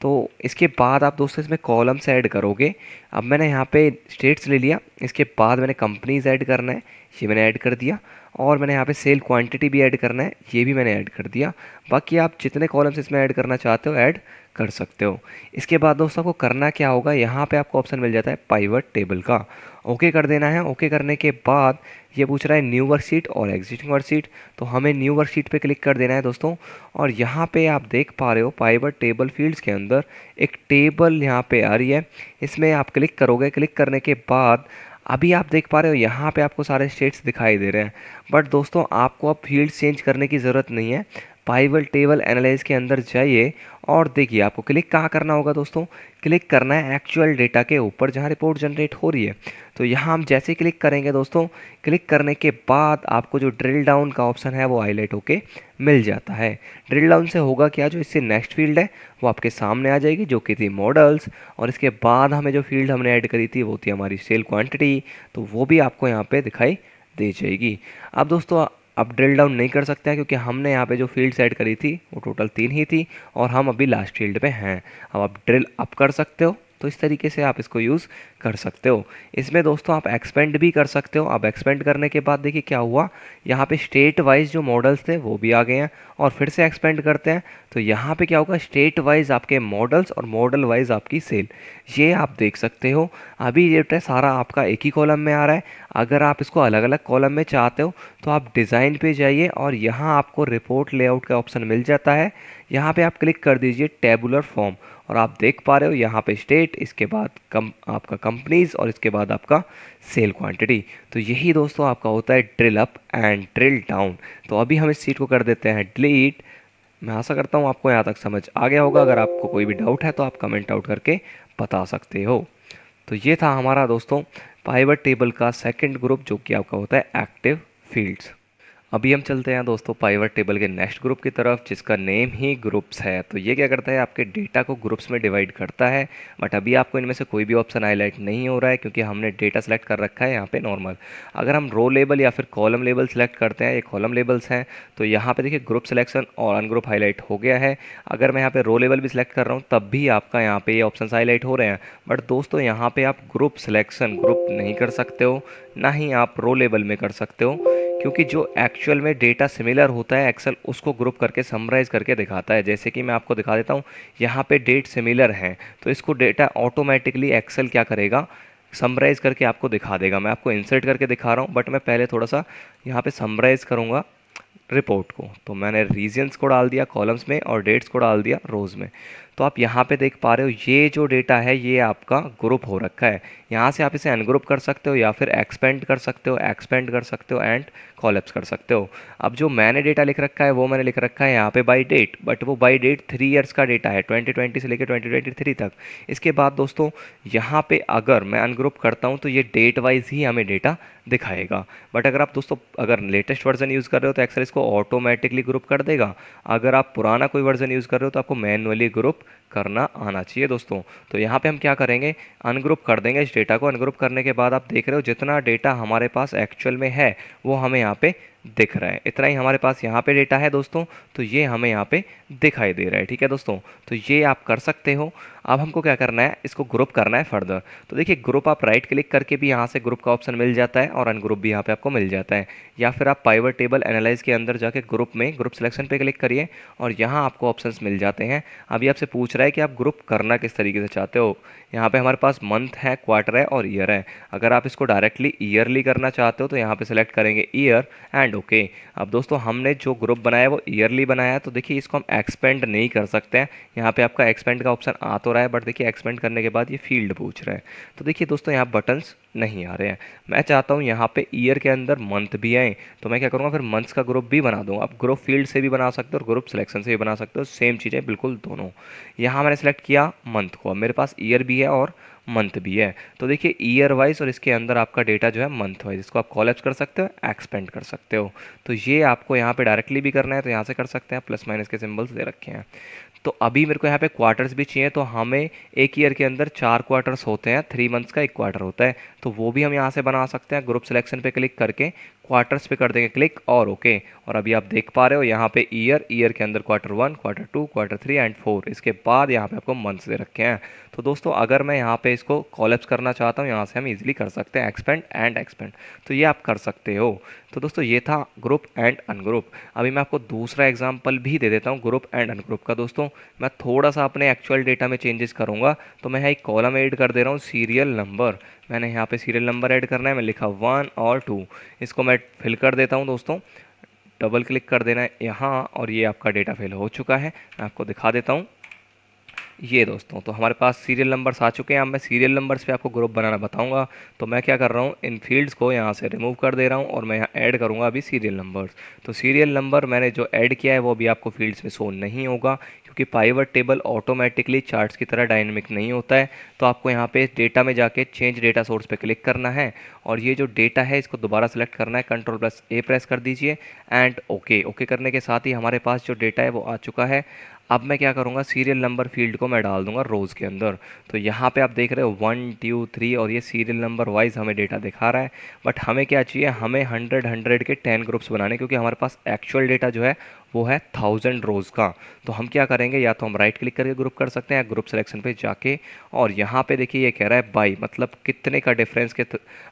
तो इसके बाद आप दोस्तों इसमें कॉलम्स ऐड करोगे। अब मैंने यहाँ पे स्टेट्स ले लिया, इसके बाद मैंने कंपनीज ऐड करना है, ये मैंने ऐड कर दिया, और मैंने यहाँ पे सेल क्वांटिटी भी ऐड करना है, ये भी मैंने ऐड कर दिया। बाकी आप जितने कॉलम्स इसमें ऐड करना चाहते हो ऐड कर सकते हो। इसके बाद दोस्तों को करना क्या होगा, यहाँ पे आपको ऑप्शन मिल जाता है पाइवट टेबल का, ओके कर देना है। ओके करने के बाद ये पूछ रहा है न्यू वर्कशीट और एग्जिस्टिंग वर्कशीट, तो हमें न्यू वर्कशीट पे क्लिक कर देना है दोस्तों। और यहाँ पे आप देख पा रहे हो पाइवट टेबल फील्ड्स के अंदर एक टेबल यहाँ पे आ रही है, इसमें आप क्लिक करोगे। क्लिक करने के बाद अभी आप देख पा रहे हो यहाँ पे आपको सारे स्टेट्स दिखाई दे रहे हैं, बट दोस्तों आपको अब फील्ड चेंज करने की ज़रूरत नहीं है। पाइवट टेबल एनालाइज के अंदर जाइए और देखिए आपको क्लिक कहाँ करना होगा दोस्तों, क्लिक करना है एक्चुअल डेटा के ऊपर जहाँ रिपोर्ट जनरेट हो रही है। तो यहाँ हम जैसे ही क्लिक करेंगे दोस्तों, क्लिक करने के बाद आपको जो ड्रिल डाउन का ऑप्शन है वो हाईलाइट होके मिल जाता है। ड्रिल डाउन से होगा क्या, जो इससे नेक्स्ट फील्ड है वो आपके सामने आ जाएगी जो कि थी मॉडल्स, और इसके बाद हमें जो फील्ड हमने ऐड करी थी वो थी हमारी सेल क्वांटिटी, तो वो भी आपको यहाँ पे दिखाई दे जाएगी। अब दोस्तों अब ड्रिल डाउन नहीं कर सकते हैं क्योंकि हमने यहाँ पे जो फील्ड्स ऐड करी थी वो टोटल 3 ही थी और हम अभी लास्ट फील्ड पे हैं। अब आप ड्रिल अप कर सकते हो, तो इस तरीके से आप इसको यूज़ कर सकते हो। इसमें दोस्तों आप एक्सपेंड भी कर सकते हो। अब एक्सपेंड करने के बाद देखिए क्या हुआ, यहाँ पे स्टेट वाइज जो मॉडल्स थे वो भी आ गए हैं, और फिर से एक्सपेंड करते हैं तो यहाँ पे क्या होगा, स्टेट वाइज आपके मॉडल्स और मॉडल वाइज आपकी सेल, ये आप देख सकते हो। अभी ये है सारा आपका एक ही कॉलम में आ रहा है। अगर आप इसको अलग अलग कॉलम में चाहते हो तो आप डिज़ाइन पे जाइए और यहाँ आपको रिपोर्ट लेआउट का ऑप्शन मिल जाता है। यहाँ पे आप क्लिक कर दीजिए टेबुलर फॉर्म, और आप देख पा रहे हो यहाँ पे स्टेट, इसके बाद आपका कंपनीज, और इसके बाद आपका सेल क्वांटिटी। तो यही दोस्तों आपका होता है drill up and drill down. तो अभी हम इस चीज़ को कर देते हैं डिलीट। मैं आशा करता हूँ आपको यहाँ तक समझ आ गया होगा। अगर आपको कोई भी डाउट है तो आप कमेंट आउट करके बता सकते हो। तो ये था हमारा दोस्तों पाइवट टेबल का सेकंड ग्रुप, जो कि आपका होता है एक्टिव फील्ड्स। अभी हम चलते हैं दोस्तों पाइवट टेबल के नेक्स्ट ग्रुप की तरफ, जिसका नेम ही ग्रुप्स है। तो ये क्या करता है, आपके डेटा को ग्रुप्स में डिवाइड करता है। बट अभी आपको इनमें से कोई भी ऑप्शन हाईलाइट नहीं हो रहा है, क्योंकि हमने डेटा सेलेक्ट कर रखा है यहाँ पे नॉर्मल। अगर हम रो लेबल या फिर कॉलम लेबल सेलेक्ट करते हैं, ये कॉलम लेबल्स हैं, तो यहाँ पे देखिए ग्रुप सिलेक्शन और अनग्रुप हाईलाइट हो गया है। अगर मैं यहाँ पे रो लेबल भी सिलेक्ट कर रहा हूँ तब भी आपका यहाँ पे ये ऑप्शन हाईलाइट हो रहे हैं। बट दोस्तों यहाँ पे आप ग्रुप सिलेक्शन ग्रुप नहीं कर सकते हो, ना ही आप रो लेबल में कर सकते हो, क्योंकि जो एक्चुअल में डेटा सिमिलर होता है एक्सेल उसको ग्रुप करके समराइज़ करके दिखाता है। जैसे कि मैं आपको दिखा देता हूँ, यहाँ पे डेट सिमिलर हैं तो इसको डेटा ऑटोमेटिकली एक्सेल क्या करेगा, समराइज़ करके आपको दिखा देगा। मैं आपको इंसर्ट करके दिखा रहा हूँ, बट मैं पहले थोड़ा सा यहाँ पे समराइज़ करूँगा रिपोर्ट को। तो मैंने रीजन्स को डाल दिया कॉलम्स में और डेट्स को डाल दिया रोज़ में। तो आप यहाँ पे देख पा रहे हो ये जो डेटा है ये आपका ग्रुप हो रखा है। यहाँ से आप इसे अनग्रुप कर सकते हो या फिर एक्सपेंड कर सकते हो, एक्सपेंड कर सकते हो एंड कॉलेप्स कर सकते हो। अब जो मैंने डेटा लिख रखा है वो मैंने लिख रखा है यहाँ पे बाई डेट, बट वो बाई डेट 3 ईयर्स का डेटा है, 2020 से लेकर 2023 तक। इसके बाद दोस्तों यहाँ पे अगर मैं अनग्रुप करता हूँ तो ये डेट वाइज ही हमें डेटा दिखाएगा। बट अगर आप दोस्तों अगर लेटेस्ट वर्जन यूज़ कर रहे हो तो एक्सेल इसको ऑटोमेटिकली ग्रुप कर देगा। अगर आप पुराना कोई वर्जन यूज़ कर रहे हो तो आपको मैनुअली ग्रुप करना आना चाहिए दोस्तों। तो यहाँ पे हम क्या करेंगे, अनग्रुप कर देंगे इस डेटा को। अनग्रुप करने के बाद आप देख रहे हो जितना डेटा हमारे पास एक्चुअल में है वो हमें यहाँ पे दिख रहा है। इतना ही हमारे पास यहाँ पे डेटा है दोस्तों, तो ये हमें यहाँ पे दिखाई दे रहा है। ठीक है दोस्तों, तो ये आप कर सकते हो। अब हमको क्या करना है, इसको ग्रुप करना है फर्दर। तो देखिए ग्रुप आप राइट क्लिक करके भी यहाँ से ग्रुप का ऑप्शन मिल जाता है और अनग्रुप भी यहाँ पे आपको मिल जाता है। या फिर आप पाइवट टेबल एनालाइज के अंदर जाके ग्रुप में ग्रुप सिलेक्शन पे क्लिक करिए और यहाँ आपको ऑप्शंस मिल जाते हैं। अभी आपसे पूछ रहा है कि आप ग्रुप करना किस तरीके से चाहते हो। यहाँ पे हमारे पास मंथ है, क्वार्टर है और ईयर है। अगर आप इसको डायरेक्टली ईयरली करना चाहते हो तो यहाँ पे सेलेक्ट करेंगे ईयर एंड ओके। अब दोस्तों हमने जो ग्रुप बनाया है वो ईयरली बनाया है, तो देखिए इसको हम एक्सपेंड नहीं कर सकते हैं। यहाँ पे आपका एक्सपेंड का ऑप्शन आ तो रहा है, बट देखिए एक्सपेंड करने के बाद ये फील्ड पूछ रहा है। तो देखिए दोस्तों यहाँ बटन्स नहीं आ रहे हैं। मैं चाहता हूँ यहाँ पे ईयर के अंदर मंथ भी आए, तो मैं क्या करूँगा, फिर मंथ्स का ग्रुप भी बना दूँगा। आप ग्रुप फील्ड से भी बना सकते हो और ग्रुप सिलेक्शन से भी बना सकते हो, सेम चीज़ें बिल्कुल दोनों। यहाँ मैंने सेलेक्ट किया मंथ को, अब मेरे पास ईयर भी है और मंथ भी है। तो देखिए ईयर वाइज और इसके अंदर आपका डेटा जो है मंथ वाइज, इसको आप कॉलेप्स कर सकते हो, एक्सपेंड कर सकते हो। तो ये आपको यहाँ पे डायरेक्टली भी करना है तो यहाँ से कर सकते हैं, प्लस माइनस के सिंबल्स दे रखे हैं। तो अभी मेरे को यहाँ पे क्वार्टर्स भी चाहिए, तो हमें एक ईयर के अंदर 4 क्वार्टर्स होते हैं, 3 मंथ्स का एक क्वार्टर होता है, तो वो भी हम यहाँ से बना सकते हैं। ग्रुप सिलेक्शन पे क्लिक करके क्वार्टर्स पे कर देंगे क्लिक और ओके। और अभी आप देख पा रहे हो यहाँ पे ईयर के अंदर क्वार्टर 1, क्वार्टर 2, क्वार्टर 3 एंड 4, इसके बाद यहाँ पे आपको मंथ्स दे रखे हैं। तो दोस्तों अगर मैं यहाँ पे इसको कॉलेप्स करना चाहता हूँ, यहाँ से हम इजीली कर सकते हैं एक्सपेंड एंड एक्सपेंड, तो ये आप कर सकते हो। तो दोस्तों ये था ग्रुप एंड अनग्रुप। अभी मैं आपको दूसरा एग्जांपल भी दे देता हूँ ग्रुप एंड अनग्रुप का। दोस्तों मैं थोड़ा सा अपने एक्चुअल डेटा में चेंजेस करूँगा, तो मैं यहाँ एक कॉलम ऐड कर दे रहा हूँ सीरियल नंबर। मैंने यहाँ पे सीरियल नंबर ऐड करना है, मैं लिखा 1 और 2, इसको मैं फिल कर देता हूँ दोस्तों। डबल क्लिक कर देना है यहाँ और ये आपका डेटा फिल हो चुका है। मैं आपको दिखा देता हूँ ये दोस्तों, तो हमारे पास सीरियल नंबर्स आ चुके हैं। अब मैं सीरियल नंबर्स पे आपको ग्रुप बनाना बताऊंगा। तो मैं क्या कर रहा हूँ, इन फील्ड्स को यहाँ से रिमूव कर दे रहा हूँ और मैं यहाँ ऐड करूँगा अभी सीरियल नंबर्स। तो सीरियल नंबर मैंने जो ऐड किया है वो अभी आपको फील्ड्स में शो नहीं होगा, क्योंकि पाइवट टेबल ऑटोमेटिकली चार्ट्स की तरह डायनेमिक नहीं होता है। तो आपको यहाँ पे डेटा में जाके चेंज डेटा सोर्स पे क्लिक करना है और ये जो डेटा है इसको दोबारा सेलेक्ट करना है, Ctrl+A प्रेस कर दीजिए एंड ओके। ओके करने के साथ ही हमारे पास जो डेटा है वो आ चुका है। अब मैं क्या करूँगा, सीरियल नंबर फील्ड को मैं डाल दूंगा रोज़ के अंदर। तो यहाँ पे आप देख रहे हो 1 2 3 और ये सीरियल नंबर वाइज हमें डेटा दिखा रहा है। बट हमें क्या चाहिए, हमें 100 के 10 ग्रुप्स बनाने, क्योंकि हमारे पास एक्चुअल डेटा जो है वो है 1000 रोज़ का। तो हम क्या करेंगे, या तो हम राइट क्लिक करके ग्रुप कर सकते हैं, ग्रुप सिलेक्शन पे जाके, और यहाँ पे देखिए ये कह रहा है बाई, मतलब कितने का डिफरेंस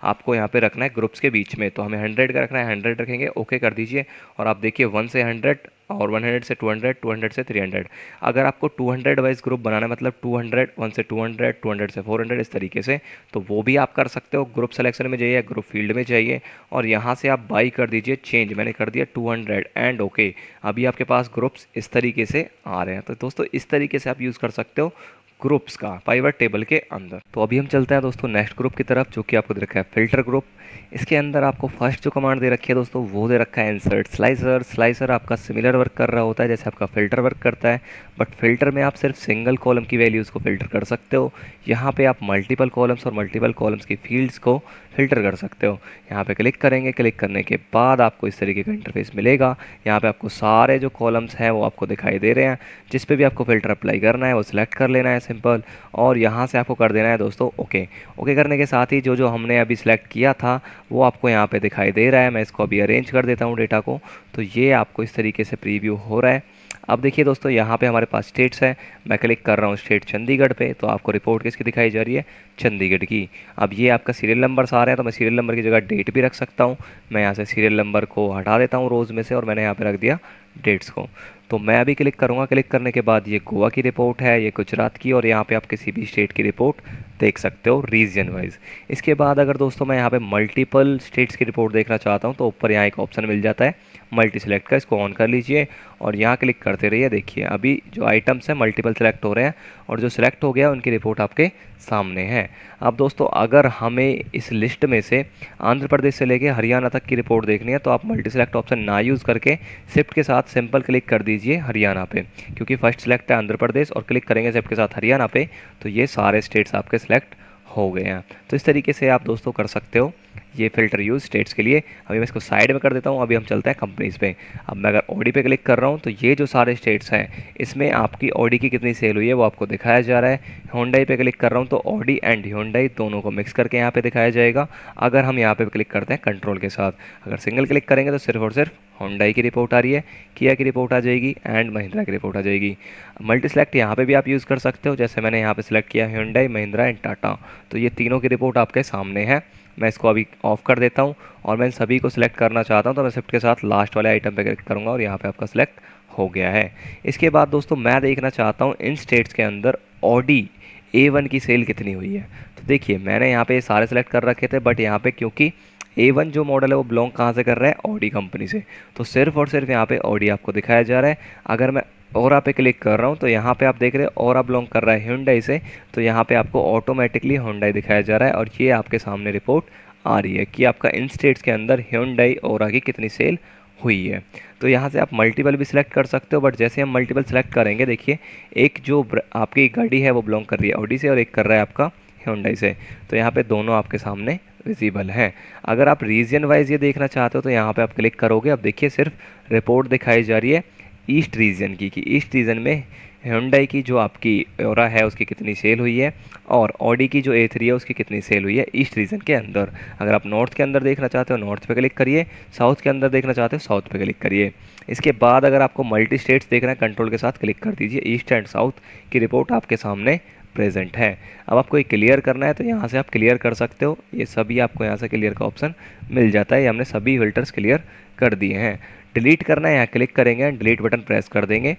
आपको यहाँ पे रखना है ग्रुप्स के बीच में। तो हमें 100 का रखना है, 100 रखेंगे, ओके कर दीजिए। और आप देखिए 1 से 100 और 100 से 200, 200 से 300। अगर आपको 200 वाइज ग्रुप बनाना है, मतलब 200, 1 से 200, 200 से 400, इस तरीके से, तो वो भी आप कर सकते हो। ग्रुप सिलेक्शन में जाइए, ग्रुप फील्ड में जाइए और यहाँ से आप बाई कर दीजिए चेंज। मैंने कर दिया 200 एंड ओके। अभी आपके पास ग्रुप्स इस तरीके से आ रहे हैं। तो दोस्तों इस तरीके से आप यूज़ कर सकते हो ग्रुप्स का पाइवट टेबल के अंदर। तो अभी हम चलते हैं दोस्तों नेक्स्ट ग्रुप की तरफ, जो कि आपको दे रखा है फिल्टर ग्रुप। इसके अंदर आपको फर्स्ट जो कमांड दे रखी है दोस्तों वो दे रखा है इंसर्ट स्लाइसर। स्लाइसर आपका सिमिलर वर्क कर रहा होता है जैसे आपका फिल्टर वर्क करता है, बट फिल्टर में आप सिर्फ सिंगल कॉलम की वैल्यूज़ को फिल्टर कर सकते हो। यहाँ पे आप मल्टीपल कॉलम्स और मल्टीपल कॉलम्स की फील्ड्स को फिल्टर कर सकते हो। यहाँ पे क्लिक करेंगे, क्लिक करने के बाद आपको इस तरीके का इंटरफेस मिलेगा। यहाँ पे आपको सारे जो कॉलम्स हैं वो आपको दिखाई दे रहे हैं। जिस पे भी आपको फिल्टर अप्लाई करना है वो सिलेक्ट कर लेना है सिंपल, और यहाँ से आपको कर देना है दोस्तों ओके। ओके करने के साथ ही जो जो हमने अभी सिलेक्ट किया था वो आपको यहाँ पे दिखाई दे रहा है। मैं इसको अभी अरेंज कर देता हूँ डेटा को, तो ये आपको इस तरीके से प्रीव्यू हो रहा है। अब देखिए दोस्तों यहाँ पे हमारे पास स्टेट्स है। मैं क्लिक कर रहा हूँ स्टेट चंडीगढ़ पे, तो आपको रिपोर्ट किसकी दिखाई जा रही है, चंडीगढ़ की। अब ये आपका सीरियल नंबर्स आ रहे हैं, तो मैं सीरियल नंबर की जगह डेट भी रख सकता हूँ। मैं यहाँ से सीरियल नंबर को हटा देता हूँ रोज़ में से, और मैंने यहाँ पे रख दिया डेट्स को। तो मैं अभी क्लिक करूँगा, क्लिक करने के बाद ये गोवा की रिपोर्ट है, ये गुजरात की, और यहाँ पे आप किसी भी स्टेट की रिपोर्ट देख सकते हो रीजन वाइज। इसके बाद अगर दोस्तों मैं यहाँ पे मल्टीपल स्टेट्स की रिपोर्ट देखना चाहता हूँ, तो ऊपर यहाँ एक ऑप्शन मिल जाता है मल्टी सेलेक्ट का, इसको ऑन कर लीजिए और यहाँ क्लिक करते रहिए। देखिए अभी जो आइटम्स हैं मल्टीपल सेलेक्ट हो रहे हैं, और जो सिलेक्ट हो गया उनकी रिपोर्ट आपके सामने है। अब दोस्तों अगर हमें इस लिस्ट में से आंध्र प्रदेश से लेके हरियाणा तक की रिपोर्ट देखनी है, तो आप मल्टी सेलेक्ट ऑप्शन ना यूज़ करके शिफ्ट के साथ सिंपल क्लिक कर दीजिए हरियाणा पे, क्योंकि फर्स्ट सेलेक्ट है आंध्र प्रदेश, और क्लिक करेंगे शिफ्ट के साथ हरियाणा पे, तो ये सारे स्टेट्स आपके सिलेक्ट हो गए हैं। तो इस तरीके से आप दोस्तों कर सकते हो ये फ़िल्टर यूज़ स्टेट्स के लिए। अभी मैं इसको साइड में कर देता हूँ। अभी हम चलते हैं कंपनीज़ पे। अब मैं अगर ऑडी पे क्लिक कर रहा हूँ, तो ये जो सारे स्टेट्स हैं इसमें आपकी ऑडी की कितनी सेल हुई है वो आपको दिखाया जा रहा है। होंडाई पे क्लिक कर रहा हूँ तो ऑडी एंड होंडाई दोनों को मिक्स करके यहाँ पे दिखाया जाएगा। अगर हम यहाँ पे क्लिक करते हैं कंट्रोल के साथ, अगर सिंगल क्लिक करेंगे तो सिर्फ और सिर्फ होंडाई की रिपोर्ट आ रही है, किया की रिपोर्ट आ जाएगी एंड महिंद्रा की रिपोर्ट आ जाएगी। मल्टी सेलेक्ट यहाँ पे भी आप यूज़ कर सकते हो, जैसे मैंने यहाँ पे सिलेक्ट किया होंडाई, महिंद्रा एंड टाटा, तो ये तीनों की रिपोर्ट आपके सामने है। मैं इसको अभी ऑफ कर देता हूँ, और मैं सभी को सिलेक्ट करना चाहता हूँ, तो मैं शिफ्ट के साथ लास्ट वाले आइटम पे क्लिक करूँगा और यहाँ पे आपका सिलेक्ट हो गया है। इसके बाद दोस्तों मैं देखना चाहता हूँ इन स्टेट्स के अंदर ऑडी A1 की सेल कितनी हुई है। तो देखिए मैंने यहाँ पे सारे सेलेक्ट कर रखे थे, बट यहाँ पे क्योंकि A1 जो मॉडल है वो बिलोंग कहाँ से कर रहा है, ऑडी कंपनी से, तो सिर्फ और सिर्फ यहाँ पे ऑडी आपको दिखाया जा रहा है। अगर मैं ओरा पे क्लिक कर रहा हूँ, तो यहाँ पे आप देख रहे हो ओरा बिलोंग कर रहा है Hyundai से, तो यहाँ पे आपको ऑटोमेटिकली Hyundai दिखाया जा रहा है, और ये आपके सामने रिपोर्ट आ रही है कि आपका इन स्टेट्स के अंदर Hyundai ओरा की कितनी सेल हुई है। तो यहाँ से आप मल्टीपल भी सिलेक्ट कर सकते हो, बट जैसे हम मल्टीपल सेलेक्ट करेंगे, देखिए एक जो आपकी गाड़ी है वो बिलोंग कर रही है ऑडी से, और एक कर रहा है आपका Hyundai से, तो यहाँ पे दोनों आपके सामने विजिबल है। अगर आप रीजन वाइज ये देखना चाहते हो, तो यहाँ पे आप क्लिक करोगे, अब देखिए सिर्फ रिपोर्ट दिखाई जा रही है ईस्ट रीजन की, कि ईस्ट रीजन में Hyundai की जो आपकी ओरा है उसकी कितनी सेल हुई है, और ऑडी की जो A3 है उसकी कितनी सेल हुई है ईस्ट रीजन के अंदर। अगर आप नॉर्थ के अंदर देखना चाहते हो नॉर्थ पे क्लिक करिए, साउथ के अंदर देखना चाहते हो साउथ पे क्लिक करिए। इसके बाद अगर आपको मल्टी स्टेट्स देखना है, कंट्रोल के साथ क्लिक कर दीजिए, ईस्ट एंड साउथ की रिपोर्ट आपके सामने प्रेजेंट है। अब आपको ये क्लियर करना है, तो यहाँ से आप क्लियर कर सकते हो, ये सभी आपको यहाँ से क्लियर का ऑप्शन मिल जाता है। ये हमने सभी फिल्टर्स क्लियर कर दिए हैं। डिलीट करना है, यहाँ क्लिक करेंगे, डिलीट बटन प्रेस कर देंगे।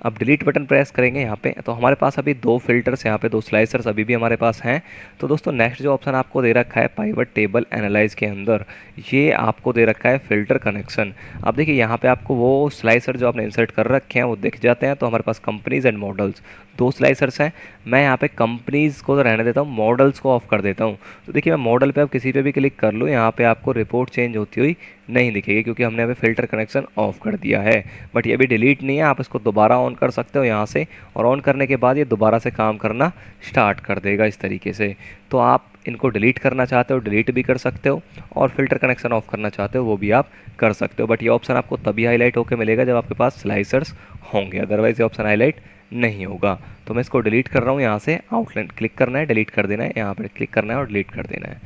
अब डिलीट बटन प्रेस करेंगे यहाँ पे, तो हमारे पास अभी दो फिल्टर्स, यहाँ पे दो स्लाइसर्स अभी भी हमारे पास हैं। तो दोस्तों नेक्स्ट जो ऑप्शन आपको दे रखा है पाइवट टेबल एनालाइज के अंदर, ये आपको दे रखा है फिल्टर कनेक्शन। अब देखिए यहाँ पे आपको वो स्लाइसर जो आपने इंसर्ट कर रखे हैं वो दिख जाते हैं। तो हमारे पास कंपनीज एंड मॉडल्स दो स्लाइसर्स हैं। मैं यहाँ पे कंपनीज को तो रहने देता हूँ, मॉडल्स को ऑफ कर देता हूँ। तो देखिए मैं मॉडल पे अब किसी पे भी क्लिक कर लूँ, यहाँ पे आपको रिपोर्ट चेंज होती हुई नहीं दिखेगी, क्योंकि हमने अभी फिल्टर कनेक्शन ऑफ कर दिया है। बट ये भी डिलीट नहीं है, आप इसको दोबारा ऑन कर सकते हो यहाँ से, और ऑन करने के बाद ये दोबारा से काम करना स्टार्ट कर देगा इस तरीके से। तो आप इनको डिलीट करना चाहते हो डिलीट भी कर सकते हो, और फिल्टर कनेक्शन ऑफ करना चाहते हो वो भी आप कर सकते हो। बट ये ऑप्शन आपको तभी हाईलाइट होकर मिलेगा जब आपके पास स्लाइसर्स होंगे, अदरवाइज ये ऑप्शन हाईलाइट नहीं होगा। तो मैं इसको डिलीट कर रहा हूँ, यहाँ से आउटलाइन क्लिक करना है, डिलीट कर देना है, यहाँ पर क्लिक करना है और डिलीट कर देना है।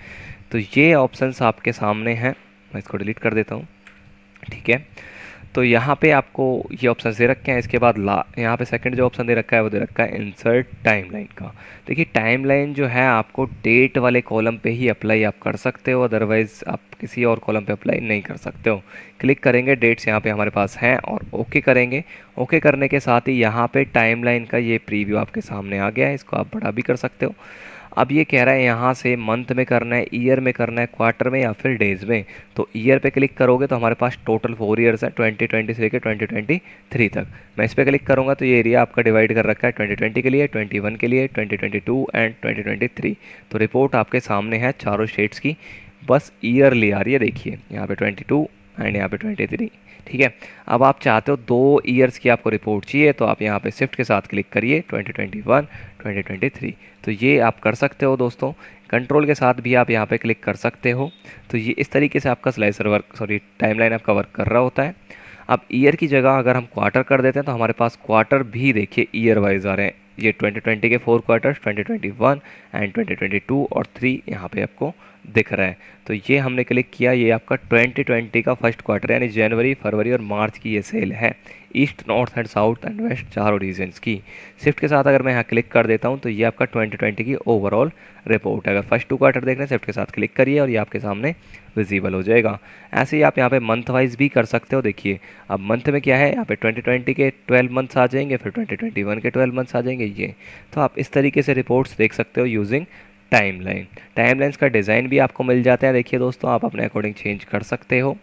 तो ये ऑप्शंस आपके सामने हैं, मैं इसको डिलीट कर देता हूँ। ठीक है, तो यहाँ पे आपको ये ऑप्शन दे रखे हैं। इसके बाद यहाँ पे सेकंड जो ऑप्शन दे रखा है वो दे रखा है इंसर्ट टाइमलाइन का। देखिए टाइमलाइन जो है आपको डेट वाले कॉलम पे ही अप्लाई आप कर सकते हो, अदरवाइज़ आप किसी और कॉलम पे अप्लाई नहीं कर सकते हो। क्लिक करेंगे, डेट्स यहाँ पे हमारे पास हैं और ओके करेंगे। ओके करने के साथ ही यहाँ पे टाइमलाइन का ये प्रीव्यू आपके सामने आ गया है, इसको आप बड़ा भी कर सकते हो। अब ये कह रहा है यहाँ से मंथ में करना है, ईयर में करना है, क्वार्टर में या फिर डेज में। तो ईयर पे क्लिक करोगे तो हमारे पास टोटल 4 ईयर्स है, 2020 से लेकर 2023 तक। मैं इस पर क्लिक करूँगा तो ये एरिया आपका डिवाइड कर रखा है 2020 के लिए, 21 के लिए, 2022 एंड 2023। तो रिपोर्ट आपके सामने है चारों स्टेट्स की, बस ईयरली आ रही है। देखिए यहाँ पे 22 एंड यहाँ पे 23। ठीक है, अब आप चाहते हो 2 ईयर्स की आपको रिपोर्ट चाहिए तो आप यहाँ पे शिफ्ट के साथ क्लिक करिए 2021 2023। तो ये आप कर सकते हो दोस्तों, कंट्रोल के साथ भी आप यहाँ पे क्लिक कर सकते हो। तो ये इस तरीके से आपका स्लाइसर वर्क टाइमलाइन आपका वर्क कर रहा होता है। अब ईयर की जगह अगर हम क्वार्टर कर देते हैं तो हमारे पास क्वार्टर भी देखिए ईयर वाइज आ रहे हैं। ये 2020 के 4 क्वार्टर्स 2021 एंड 2022 और 3 यहाँ पे आपको दिख रहा है। तो ये हमने क्लिक किया, ये आपका 2020 का फर्स्ट क्वार्टर यानी जनवरी, फरवरी और मार्च की ये सेल है, east, north and south and west चारों रीजन्स की। शिफ्ट के साथ अगर मैं यहाँ क्लिक कर देता हूँ तो ये आपका 2020 की ओवरऑल रिपोर्ट है। अगर फर्स्ट 2 क्वार्टर देखना है शिफ्ट के साथ क्लिक करिए और ये आपके सामने विजिबल हो जाएगा। ऐसे ही आप यहाँ पे मंथ वाइज भी कर सकते हो। देखिए अब मंथ में क्या है, यहाँ पे 2020 के 12 मंथ्स आ जाएंगे, फिर 2021 के 12 मंथ्स आ जाएंगे ये। तो आप इस तरीके से रिपोर्ट्स देख सकते हो यूजिंग टाइमलाइन। टाइमलाइंस का डिज़ाइन भी आपको मिल जाता है। देखिए दोस्तों, आप अपने अकॉर्डिंग चेंज कर सकते हो।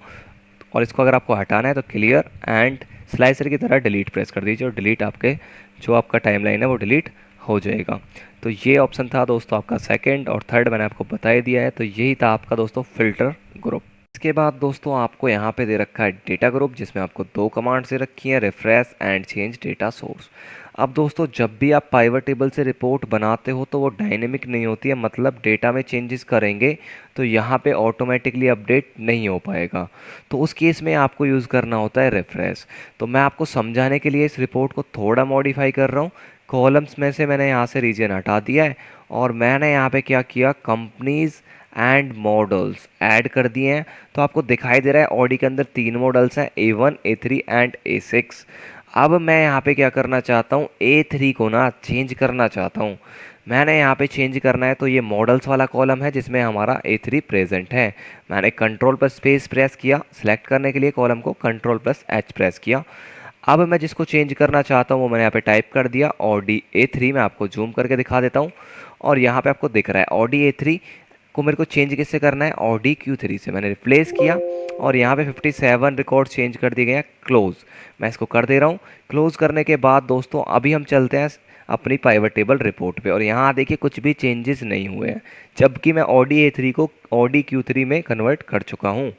और इसको अगर आपको हटाना है तो क्लियर एंड स्लाइसर की तरह डिलीट प्रेस कर दीजिए और डिलीट आपके जो आपका टाइमलाइन है वो डिलीट हो जाएगा। तो ये ऑप्शन था दोस्तों आपका सेकंड, और थर्ड मैंने आपको बता ही दिया है। तो यही था आपका दोस्तों फिल्टर ग्रुप। इसके बाद दोस्तों आपको यहाँ पे दे रखा है डेटा ग्रुप, जिसमें आपको 2 कमांड्स दे रखी हैं, refresh and change data source. अब दोस्तों जब भी आप पाइवट टेबल से रिपोर्ट बनाते हो तो वो डायनेमिक नहीं होती है, मतलब डेटा में चेंजेस करेंगे तो यहाँ पे ऑटोमेटिकली अपडेट नहीं हो पाएगा। तो उस केस में आपको यूज़ करना होता है रिफ्रेश। तो मैं आपको समझाने के लिए इस रिपोर्ट को थोड़ा मॉडिफाई कर रहा हूँ। कॉलम्स में से मैंने यहाँ से रीजन हटा दिया है और मैंने यहाँ पे क्या किया, कंपनीज एंड मॉडल्स ऐड कर दिए हैं। तो आपको दिखाई दे रहा है ऑडी के अंदर 3 मॉडल्स हैं, A1, A3 एंड A6। अब मैं यहाँ पे क्या करना चाहता हूँ, A3 को ना चेंज करना चाहता हूँ। मैंने यहाँ पे चेंज करना है तो ये मॉडल्स वाला कॉलम है जिसमें हमारा A3 प्रेजेंट है। मैंने कंट्रोल प्लस स्पेस प्रेस किया, सिलेक्ट करने के लिए कॉलम को कंट्रोल प्लस H प्रेस किया। अब मैं जिसको चेंज करना चाहता हूँ वो मैंने यहाँ पे टाइप कर दिया, ऑडी A3। मैं आपको जूम करके दिखा देता हूँ और यहाँ पे आपको दिख रहा है ऑडी A3 को मेरे को चेंज किससे करना है, ऑडी Q3 से। मैंने रिप्लेस किया और यहाँ पे 57 रिकॉर्ड चेंज कर दिए गए हैं, क्लोज। मैं इसको कर दे रहा हूँ। क्लोज करने के बाद दोस्तों अभी हम चलते हैं अपनी पाइवट टेबल रिपोर्ट पे और यहाँ देखिए कुछ भी चेंजेस नहीं हुए हैं, जबकि मैं ऑडी A3 को ऑडी Q3 में कन्वर्ट कर चुका हूँ।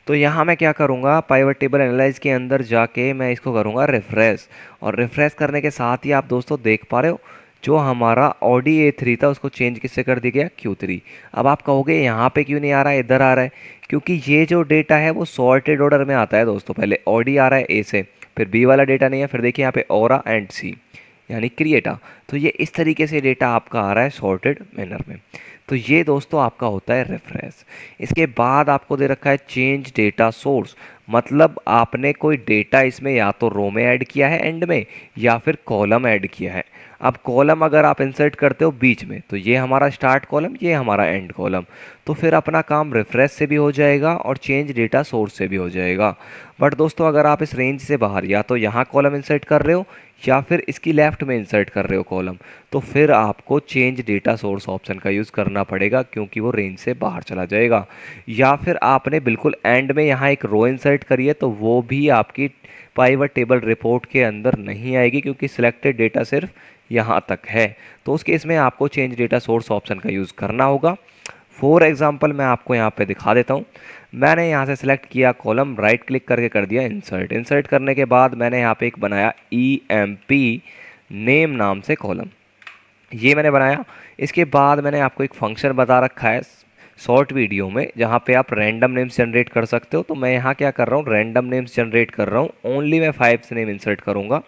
तो यहाँ मैं क्या करूँगा, पाइवट टेबल एनालाइज के अंदर जाके मैं इसको करूँगा रिफ्रेश, और रिफ्रेश करने के साथ ही आप दोस्तों देख पा रहे हो जो हमारा ऑडी A3 था उसको चेंज किससे कर दिया गया, Q3। अब आप कहोगे यहाँ पे क्यों नहीं आ रहा है, इधर आ रहा है, क्योंकि ये जो डेटा है वो सॉर्टेड ऑर्डर में आता है दोस्तों। पहले ऑडी आ रहा है A से, फिर B वाला डेटा नहीं है, फिर देखिए यहाँ पे ऑरा एंड C यानी क्रिएटा। तो ये इस तरीके से डेटा आपका आ रहा है सॉर्टेड मैनर में। तो ये दोस्तों आपका होता है रिफ्रेश। इसके बाद आपको दे रखा है चेंज डेटा सोर्स, मतलब आपने कोई डेटा इसमें या तो रो में ऐड किया है एंड में, या फिर कॉलम ऐड किया है। अब कॉलम अगर आप इंसर्ट करते हो बीच में तो ये हमारा स्टार्ट कॉलम, ये हमारा एंड कॉलम, तो फिर अपना काम रिफ्रेश से भी हो जाएगा और चेंज डेटा सोर्स से भी हो जाएगा। बट दोस्तों अगर आप इस रेंज से बाहर या तो यहाँ कॉलम इंसर्ट कर रहे हो या फिर इसकी लेफ्ट में इंसर्ट कर रहे हो कॉलम, तो फिर आपको चेंज डेटा सोर्स ऑप्शन का यूज़ करना पड़ेगा, क्योंकि वो रेंज से बाहर चला जाएगा। या फिर आपने बिल्कुल एंड में यहाँ एक रो इंसर्ट करी है तो वो भी आपकी पाइवट टेबल रिपोर्ट के अंदर नहीं आएगी, क्योंकि सिलेक्टेड डेटा सिर्फ यहाँ तक है। तो उस केस में आपको चेंज डेटा सोर्स ऑप्शन का यूज़ करना होगा। फॉर एग्जाम्पल मैं आपको यहाँ पे दिखा देता हूँ। मैंने यहाँ से सिलेक्ट किया कॉलम, राइट क्लिक करके कर दिया इंसर्ट। इंसर्ट करने के बाद मैंने यहाँ पे एक बनाया EMP नेम नाम से कॉलम। ये मैंने बनाया। इसके बाद मैंने आपको एक फंक्शन बता रखा है शॉर्ट वीडियो में, जहाँ पे आप रैंडम नेम्स जनरेट कर सकते हो। तो मैं यहाँ क्या कर रहा हूँ, रैंडम नेम्स जनरेट कर रहा हूँ। ओनली मैं 5 नेम इंसर्ट करूँगा।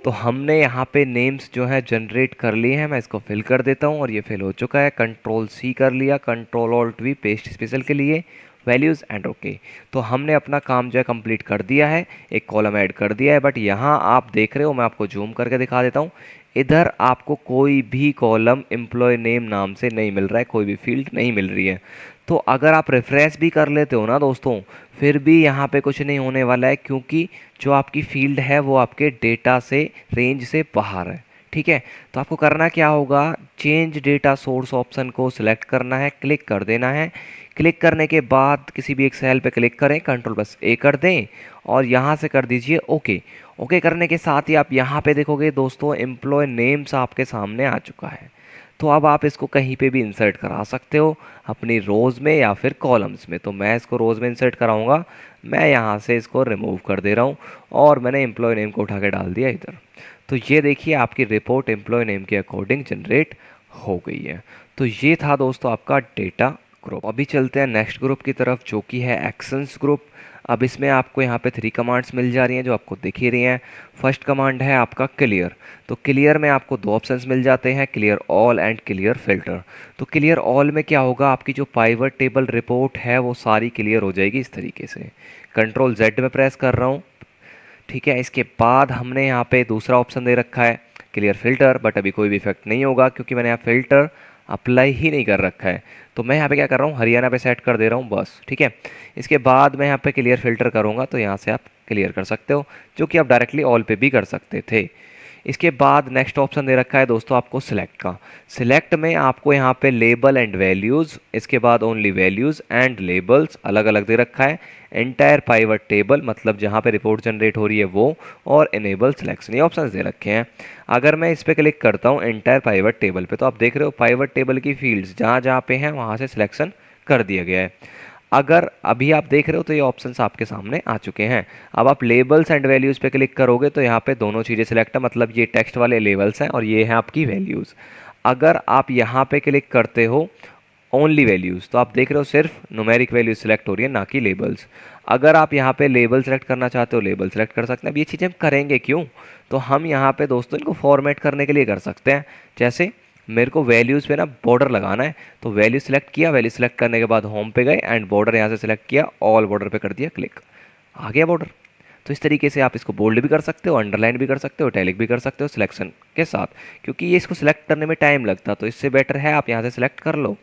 तो हमने यहाँ पे नेम्स जो है जनरेट कर लिए हैं। मैं इसको फिल कर देता हूँ और ये फिल हो चुका है। कंट्रोल सी कर लिया, control alt we paste special के लिए, वैल्यूज़ एंड ओके। तो हमने अपना काम जो है कंप्लीट कर दिया है, एक कॉलम ऐड कर दिया है। बट यहाँ आप देख रहे हो, मैं आपको जूम करके दिखा देता हूँ, इधर आपको कोई भी कॉलम एम्प्लॉय नेम नाम से नहीं मिल रहा है, कोई भी फील्ड नहीं मिल रही है। तो अगर आप रिफ्रेश भी कर लेते हो ना दोस्तों, फिर भी यहाँ पे कुछ नहीं होने वाला है, क्योंकि जो आपकी फील्ड है वो आपके डेटा से रेंज से बाहर है। ठीक है, तो आपको करना क्या होगा, चेंज डेटा सोर्स ऑप्शन को सिलेक्ट करना है, क्लिक कर देना है। क्लिक करने के बाद किसी भी एक सेल पे क्लिक करें, कंट्रोल बस ए कर दें और यहाँ से कर दीजिए ओके। ओके करने के साथ ही आप यहाँ पे देखोगे दोस्तों, एम्प्लॉय नेम्स आपके सामने आ चुका है। तो अब आप इसको कहीं पे भी इंसर्ट करा सकते हो, अपनी रोज़ में या फिर कॉलम्स में। तो मैं इसको रोज़ में इंसर्ट कराऊंगा। मैं यहाँ से इसको रिमूव कर दे रहा हूँ और मैंने एम्प्लॉय नेम को उठा के डाल दिया इधर। तो ये देखिए, आपकी रिपोर्ट एम्प्लॉय नेम के अकॉर्डिंग जनरेट हो गई है। तो ये था दोस्तों आपका डेटा ग्रुप। अभी चलते हैं नेक्स्ट ग्रुप की तरफ, जो कि है एक्शंस ग्रुप। अब इसमें आपको यहाँ पे 3 कमांड्स मिल जा रही हैं, जो आपको दिख ही रही हैं। फर्स्ट कमांड है आपका क्लियर। तो क्लियर में आपको 2 ऑप्शंस मिल जाते हैं, clear all and clear filter. तो क्लियर ऑल में क्या होगा, आपकी जो पाइवट टेबल रिपोर्ट है वो सारी क्लियर हो जाएगी इस तरीके से। कंट्रोल जेड में प्रेस कर रहा हूँ। ठीक है, इसके बाद हमने यहाँ पे दूसरा ऑप्शन दे रखा है क्लियर फिल्टर, बट अभी कोई भी इफेक्ट नहीं होगा क्योंकि मैंने यहाँ फिल्टर अप्लाई ही नहीं कर रखा है। तो मैं यहाँ पे क्या कर रहा हूँ, हरियाणा पे सेट कर दे रहा हूँ बस। ठीक है, इसके बाद मैं यहाँ पे क्लियर फिल्टर करूँगा, तो यहाँ से आप क्लियर कर सकते हो, जो कि आप डायरेक्टली ऑल पे भी कर सकते थे। इसके बाद नेक्स्ट ऑप्शन दे रखा है दोस्तों आपको सिलेक्ट का। सिलेक्ट में आपको यहाँ पे लेबल एंड वैल्यूज़, इसके बाद ओनली वैल्यूज़ एंड लेबल्स अलग अलग दे रखा है। एंटायर पाइवट टेबल, मतलब जहाँ पे रिपोर्ट जनरेट हो रही है वो, और इनेबल सिलेक्शन, ये ऑप्शंस दे रखे हैं। अगर मैं इस पर क्लिक करता हूँ एंटायर पाइवट टेबल पे, तो आप देख रहे हो पाइवट टेबल की फील्ड्स जहाँ जहाँ पे हैं वहाँ से सिलेक्शन कर दिया गया है। अगर अभी आप देख रहे हो तो ये ऑप्शंस आपके सामने आ चुके हैं। अब आप लेबल्स एंड वैल्यूज़ पे क्लिक करोगे तो यहाँ पे दोनों चीज़ें सिलेक्ट है, मतलब ये टेक्स्ट वाले लेबल्स हैं और ये हैं आपकी वैल्यूज़। अगर आप यहाँ पे क्लिक करते हो ओनली वैल्यूज़, तो आप देख रहे हो सिर्फ न्यूमेरिक वैल्यूज सेलेक्ट हो रही है, ना कि लेबल्स। अगर आप यहाँ पे लेबल सेलेक्ट करना चाहते हो, लेबल सेलेक्ट कर सकते हैं। अब ये चीज़ें हम करेंगे क्यों, तो हम यहाँ पे दोस्तों इनको फॉर्मेट करने के लिए कर सकते हैं। जैसे मेरे को वैल्यूज़ पे ना बॉर्डर लगाना है, तो वैल्यू सेलेक्ट किया, वैल्यू सेलेक्ट करने के बाद होम पे गए एंड बॉर्डर यहाँ से सिलेक्ट किया, ऑल बॉर्डर पे कर दिया क्लिक, आ गया बॉर्डर। तो इस तरीके से आप इसको बोल्ड भी कर सकते हो, अंडरलाइन भी कर सकते हो, टैलिक भी कर सकते हो सिलेक्शन के साथ, क्योंकि ये इसको सिलेक्ट करने में टाइम लगता, तो इससे बेटर है आप यहाँ से सिलेक्ट कर लो।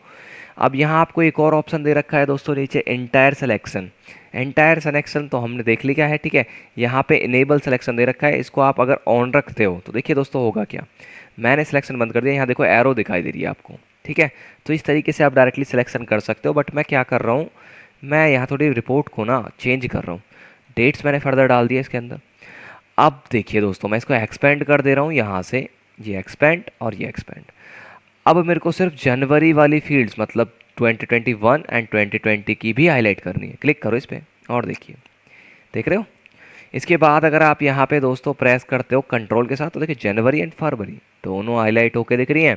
अब यहाँ आपको एक और ऑप्शन दे रखा है दोस्तों नीचे, एंटायर सिलेक्शन। एंटायर सिलेक्शन तो हमने देख लिया है। ठीक है, यहाँ पे इनेबल सिलेक्शन दे रखा है, इसको आप अगर ऑन रखते हो तो देखिए दोस्तों होगा क्या। मैंने सिलेक्शन बंद कर दिया, यहाँ देखो एरो दिखाई दे रही है आपको। ठीक है, तो इस तरीके से आप डायरेक्टली सिलेक्शन कर सकते हो। बट मैं क्या कर रहा हूँ, मैं यहाँ थोड़ी रिपोर्ट को ना चेंज कर रहा हूँ। डेट्स मैंने फर्दर डाल दिया इसके अंदर। अब देखिए दोस्तों, मैं इसको एक्सपेंड कर दे रहा हूँ यहाँ से, ये एक्सपेंड और ये एक्सपेंड। अब मेरे को सिर्फ जनवरी वाली फील्ड्स, मतलब 2021 एंड 2020 की भी हाईलाइट करनी है। क्लिक करो इस पर और देखिए, देख रहे हो। इसके बाद अगर आप यहाँ पे दोस्तों प्रेस करते हो कंट्रोल के साथ, तो देखिए जनवरी एंड फरवरी दोनों हाईलाइट होके दिख रही हैं।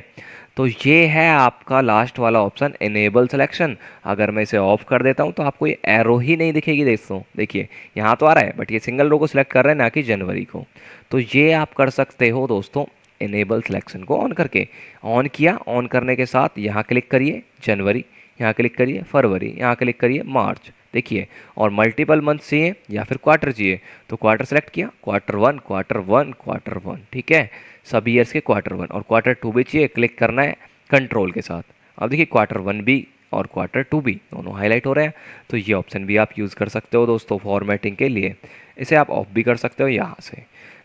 तो ये है आपका लास्ट वाला ऑप्शन, इनेबल सिलेक्शन। अगर मैं इसे ऑफ कर देता हूँ तो आपको ये एरो ही नहीं दिखेगी दोस्तों। देखिए यहाँ तो आ रहा है, बट ये सिंगल रो को सिलेक्ट कर रहा है, ना कि जनवरी को। तो ये आप कर सकते हो दोस्तों इनेबल सिलेक्शन को ऑन करके। ऑन किया, ऑन करने के साथ यहाँ क्लिक करिए जनवरी, यहाँ क्लिक करिए फरवरी, यहाँ क्लिक करिए मार्च। देखिए, और मल्टीपल मंथ चाहिए या फिर क्वार्टर चाहिए, तो क्वार्टर सेलेक्ट किया, quarter one quarter one quarter one. ठीक है, सभी ईयर्स के क्वार्टर वन, और क्वार्टर टू भी चाहिए, क्लिक करना है कंट्रोल के साथ। अब देखिए क्वार्टर वन भी और क्वार्टर टू भी दोनों हाईलाइट हो रहे हैं। तो ये ऑप्शन भी आप यूज़ कर सकते हो दोस्तों फॉर्मेटिंग के लिए। इसे आप ऑफ भी कर सकते हो यहाँ से।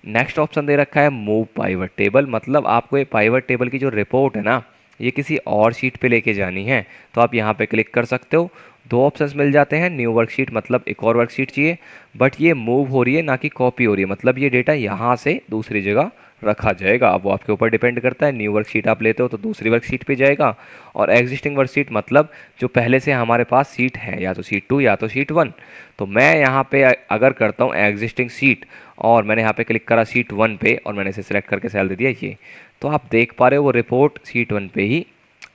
नेक्स्ट ऑप्शन दे रखा है मूव पाइवट टेबल, मतलब आपको ये पाइवट टेबल की जो रिपोर्ट है ना, ये किसी और शीट पे लेके जानी है, तो आप यहाँ पे क्लिक कर सकते हो दो ऑप्शंस मिल जाते हैं, न्यू वर्कशीट मतलब एक और वर्कशीट चाहिए, बट ये मूव हो रही है ना कि कॉपी हो रही है, मतलब ये डेटा यहाँ से दूसरी जगह रखा जाएगा। अब वो आपके ऊपर डिपेंड करता है, न्यू वर्कशीट आप लेते हो तो दूसरी वर्कशीट पे जाएगा, और एग्जिस्टिंग वर्कशीट मतलब जो पहले से हमारे पास सीट है, या तो सीट 2 या तो सीट 1। तो मैं यहाँ पे अगर करता हूँ एग्जिस्टिंग सीट, और मैंने यहाँ पे क्लिक करा सीट 1 पे, और मैंने इसे सेलेक्ट करके सेल दे दिया ये, तो आप देख पा रहे हो वो रिपोर्ट सीट 1 पे ही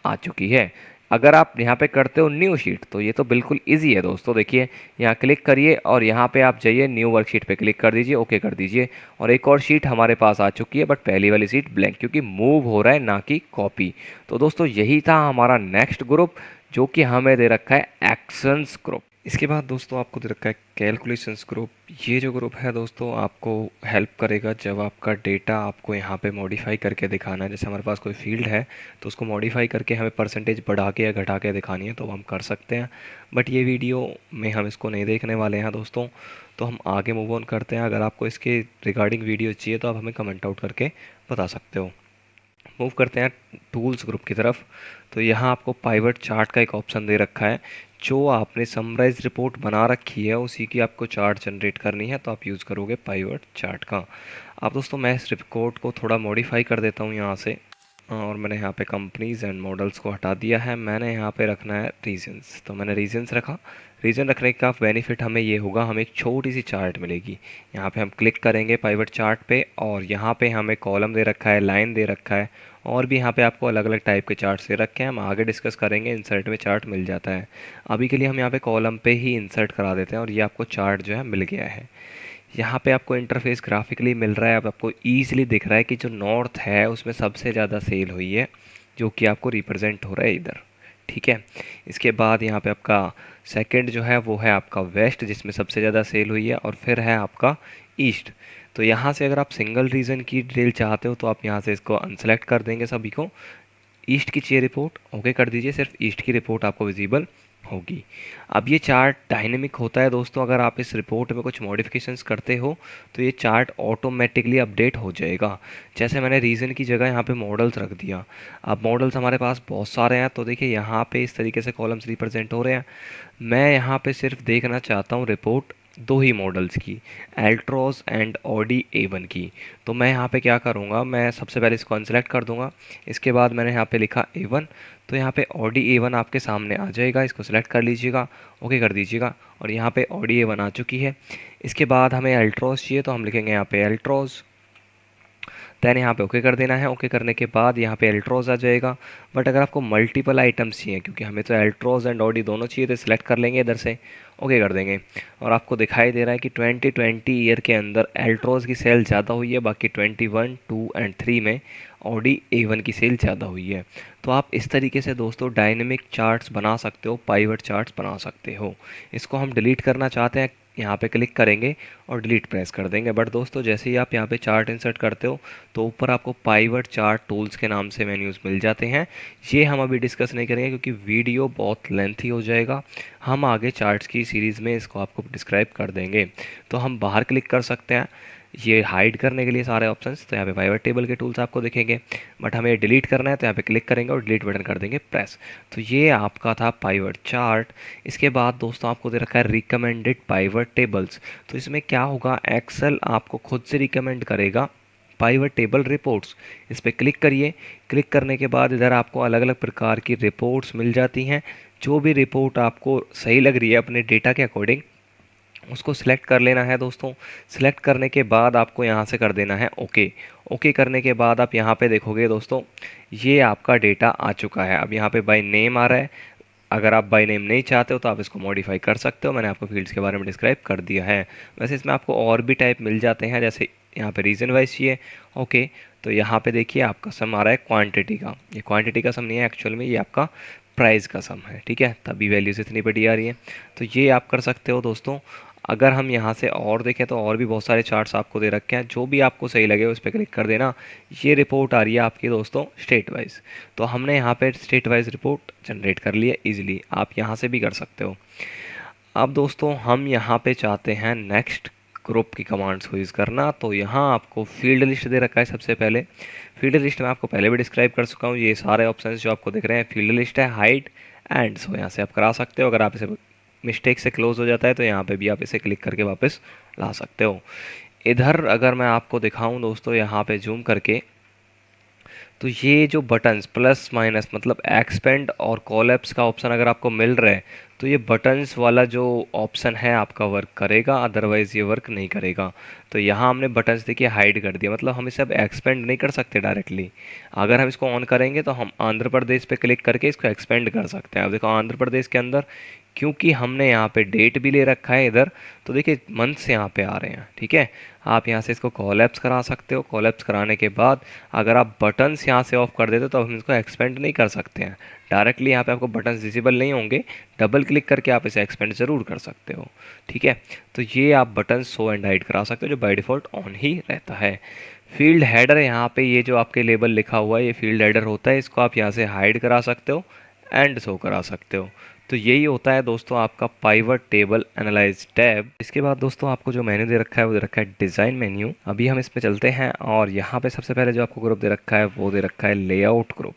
आ चुकी है। अगर आप यहाँ पे करते हो न्यू शीट तो ये तो बिल्कुल इजी है दोस्तों। देखिए यहाँ क्लिक करिए और यहाँ पे आप जाइए न्यू वर्कशीट पे क्लिक कर दीजिए, ओके कर दीजिए, और एक और शीट हमारे पास आ चुकी है, बट पहली वाली सीट ब्लैंक, क्योंकि मूव हो रहा है ना कि कॉपी। तो दोस्तों यही था हमारा नेक्स्ट ग्रुप, जो कि हमें दे रखा है एक्शंस ग्रुप। इसके बाद दोस्तों आपको दे रखा है कैलकुलेशंस ग्रुप। ये जो ग्रुप है दोस्तों आपको हेल्प करेगा जब आपका डेटा आपको यहाँ पे मॉडिफाई करके दिखाना है। जैसे हमारे पास कोई फील्ड है तो उसको मॉडिफाई करके हमें परसेंटेज बढ़ा के या घटा के दिखानी है तो हम कर सकते हैं, बट ये वीडियो में हम इसको नहीं देखने वाले हैं दोस्तों। तो हम आगे मूव ऑन करते हैं। अगर आपको इसके रिगार्डिंग वीडियो चाहिए तो आप हमें कमेंट आउट करके बता सकते हो। मूव करते हैं टूल्स ग्रुप की तरफ। तो यहाँ आपको पाइवट चार्ट का एक ऑप्शन दे रखा है। जो आपने समराइज रिपोर्ट बना रखी है उसी की आपको चार्ट जनरेट करनी है, तो आप यूज़ करोगे पाइवट चार्ट का। अब दोस्तों मैं इस रिपोर्ट को थोड़ा मॉडिफाई कर देता हूँ यहाँ से, और मैंने यहाँ पे कंपनीज एंड मॉडल्स को हटा दिया है। मैंने यहाँ पे रखना है रीजन्स, तो मैंने रीजन्स रखा। रीजन रखने का बेनिफिट हमें ये होगा, हमें एक छोटी सी चार्ट मिलेगी। यहाँ पे हम क्लिक करेंगे पाइवट चार्ट पे, और यहाँ पे हमें कॉलम दे रखा है, लाइन दे रखा है, और भी यहाँ पे आपको अलग अलग टाइप के चार्ट्स दे रखे हैं। हम आगे डिस्कस करेंगे, इंसर्ट में चार्ट मिल जाता है। अभी के लिए हम यहाँ पे कॉलम पे ही इंसर्ट करा देते हैं, और ये आपको चार्ट जो है मिल गया है। यहाँ पे आपको इंटरफेस ग्राफिकली मिल रहा है। अब आपको ईजिली दिख रहा है कि जो नॉर्थ है उसमें सबसे ज़्यादा सेल हुई है, जो कि आपको रिप्रेजेंट हो रहा है इधर, ठीक है। इसके बाद यहाँ पे आपका सेकंड जो है वो है आपका वेस्ट, जिसमें सबसे ज़्यादा सेल हुई है, और फिर है आपका ईस्ट। तो यहाँ से अगर आप सिंगल रीजन की डिटेल चाहते हो तो आप यहाँ से इसको अनसेलेक्ट कर देंगे सभी को। ईस्ट की चाहिए रिपोर्ट, ओके कर दीजिए, सिर्फ ईस्ट की रिपोर्ट आपको विजिबल होगी। अब ये चार्ट डायनेमिक होता है दोस्तों। अगर आप इस रिपोर्ट में कुछ मॉडिफिकेशंस करते हो तो ये चार्ट ऑटोमेटिकली अपडेट हो जाएगा। जैसे मैंने रीजन की जगह यहाँ पे मॉडल्स रख दिया। अब मॉडल्स हमारे पास बहुत सारे हैं, तो देखिए यहाँ पे इस तरीके से कॉलम्स रिप्रेजेंट हो रहे हैं। मैं यहाँ पे सिर्फ देखना चाहता हूँ रिपोर्ट दो ही मॉडल्स की, एल्ट्रोज एंड ऑडी A1 की। तो मैं यहाँ पे क्या करूँगा, मैं सबसे पहले इसको अनसेलेक्ट कर दूँगा। इसके बाद मैंने यहाँ पे लिखा A1, तो यहाँ पे ऑडी A1 आपके सामने आ जाएगा। इसको सेलेक्ट कर लीजिएगा, ओके कर दीजिएगा, और यहाँ पे ऑडी A1 आ चुकी है। इसके बाद हमें एल्ट्रोज चाहिए तो हम लिखेंगे यहाँ पे एल्ट्रोज, दैन यहाँ पे ओके कर देना है। ओके करने के बाद यहाँ पे एल्ट्रोज आ जाएगा। बट अगर आपको मल्टीपल आइटम्स चाहिए, क्योंकि हमें तो एल्ट्रोज एंड ऑडी दोनों चाहिए, तो सिलेक्ट कर लेंगे इधर से, ओके कर देंगे। और आपको दिखाई दे रहा है कि 2020 ईयर के अंदर एल्ट्रोज की सेल ज़्यादा हुई है, बाकी 21, 2 एंड 3 में ऑडी A1 की सेल ज़्यादा हुई है। तो आप इस तरीके से दोस्तों डायनेमिक चार्ट्स बना सकते हो, पाइवट चार्ट्स बना सकते हो। इसको हम डिलीट करना चाहते हैं, यहाँ पे क्लिक करेंगे और डिलीट प्रेस कर देंगे। बट दोस्तों जैसे ही आप यहाँ पे चार्ट इंसर्ट करते हो तो ऊपर आपको पाइवट चार्ट टूल्स के नाम से मेन्यूज़ मिल जाते हैं। ये हम अभी डिस्कस नहीं करेंगे क्योंकि वीडियो बहुत लेंथी हो जाएगा। हम आगे चार्ट्स की सीरीज़ में इसको आपको डिस्क्राइब कर देंगे। तो हम बाहर क्लिक कर सकते हैं ये हाइड करने के लिए सारे ऑप्शंस। तो यहाँ पे पाइवट टेबल के टूल्स आपको दिखेंगे, बट हमें ये डिलीट करना है तो यहाँ पे क्लिक करेंगे और डिलीट बटन कर देंगे प्रेस। तो ये आपका था पाइवट चार्ट। इसके बाद दोस्तों आपको दे रखा है रिकमेंडेड पाइवट टेबल्स। तो इसमें क्या होगा, एक्सेल आपको खुद से रिकमेंड करेगा पाइवट टेबल रिपोर्ट्स। इस पर क्लिक करिए। क्लिक करने के बाद इधर आपको अलग अलग प्रकार की रिपोर्ट्स मिल जाती हैं। जो भी रिपोर्ट आपको सही लग रही है अपने डेटा के अकॉर्डिंग, उसको सिलेक्ट कर लेना है दोस्तों। सिलेक्ट करने के बाद आपको यहाँ से कर देना है ओके। ओके करने के बाद आप यहाँ पे देखोगे दोस्तों, ये आपका डेटा आ चुका है। अब यहाँ पे बाय नेम आ रहा है। अगर आप बाय नेम नहीं चाहते हो तो आप इसको मॉडिफाई कर सकते हो। मैंने आपको फील्ड्स के बारे में डिस्क्राइब कर दिया है। वैसे इसमें आपको और भी टाइप मिल जाते हैं, जैसे यहाँ पे रीजन वाइज चाहिए, ओके। तो यहाँ पे देखिए आपका सम आ रहा है क्वांटिटी का। ये क्वांटिटी का सम नहीं है एक्चुअल में, ये आपका प्राइस का सम है, ठीक है, तभी वैल्यूज इतनी बड़ी आ रही है। तो ये आप कर सकते हो दोस्तों। अगर हम यहाँ से और देखें तो और भी बहुत सारे चार्ट्स आपको दे रखे हैं, जो भी आपको सही लगे उस पर क्लिक कर देना। ये रिपोर्ट आ रही है आपकी दोस्तों स्टेट वाइज। तो हमने यहाँ पे स्टेट वाइज रिपोर्ट जनरेट कर ली है इजीली, आप यहाँ से भी कर सकते हो। अब दोस्तों हम यहाँ पे चाहते हैं नेक्स्ट ग्रुप की कमांड्स को यूज़ करना। तो यहाँ आपको फील्ड लिस्ट दे रखा है। सबसे पहले फील्ड लिस्ट में आपको पहले भी डिस्क्राइब कर चुका हूँ। ये सारे ऑप्शंस जो आपको दिख रहे हैं फील्ड लिस्ट है, हाइड एंड सो यहाँ से आप करा सकते हो। अगर आप इसे मिस्टेक से क्लोज हो जाता है तो यहाँ पे भी आप इसे क्लिक करके वापस ला सकते हो। इधर अगर मैं आपको दिखाऊं दोस्तों यहाँ पे जूम करके, तो ये जो बटन्स प्लस माइनस मतलब एक्सपेंड और कोलैप्स का ऑप्शन अगर आपको मिल रहा है तो ये बटन्स वाला जो ऑप्शन है आपका वर्क करेगा, अदरवाइज़ ये वर्क नहीं करेगा। तो यहाँ हमने बटन्स देखिए हाइड कर दिया, मतलब हम इसे अब एक्सपेंड नहीं कर सकते डायरेक्टली। अगर हम इसको ऑन करेंगे तो हम आंध्र प्रदेश पे क्लिक करके इसको एक्सपेंड कर सकते हैं। अब देखो आंध्र प्रदेश के अंदर क्योंकि हमने यहाँ पे डेट भी ले रखा है इधर, तो देखिए मंथ्स यहाँ पे आ रहे हैं। ठीक है, आप यहाँ से इसको कोलैप्स करा सकते हो। कोलैप्स कराने के बाद अगर आप बटन्स यहाँ से ऑफ कर देते हो तो हम इसको एक्सपेंड नहीं कर सकते हैं डायरेक्टली। यहाँ पे आपको बटन्स विजिबल नहीं होंगे, डबल क्लिक करके आप इसे एक्सपेंड ज़रूर कर सकते हो। ठीक है, तो ये आप बटन शो एंड हाइड करा सकते हो जो बाय डिफ़ॉल्ट ऑन ही रहता है। फील्ड हेडर यहाँ पे ये जो आपके लेबल लिखा हुआ है ये फील्ड हेडर होता है, इसको आप यहाँ से हाइड करा सकते हो एंड शो करा सकते हो। तो यही होता है दोस्तों आपका पाइवट टेबल एनालाइज टैब। इसके बाद दोस्तों आपको जो मेन्यू दे रखा है वो दे रखा है डिज़ाइन मेन्यू। अभी हम इसमें चलते हैं और यहाँ पे सबसे पहले जो आपको ग्रुप दे रखा है वो दे रखा है लेआउट ग्रुप।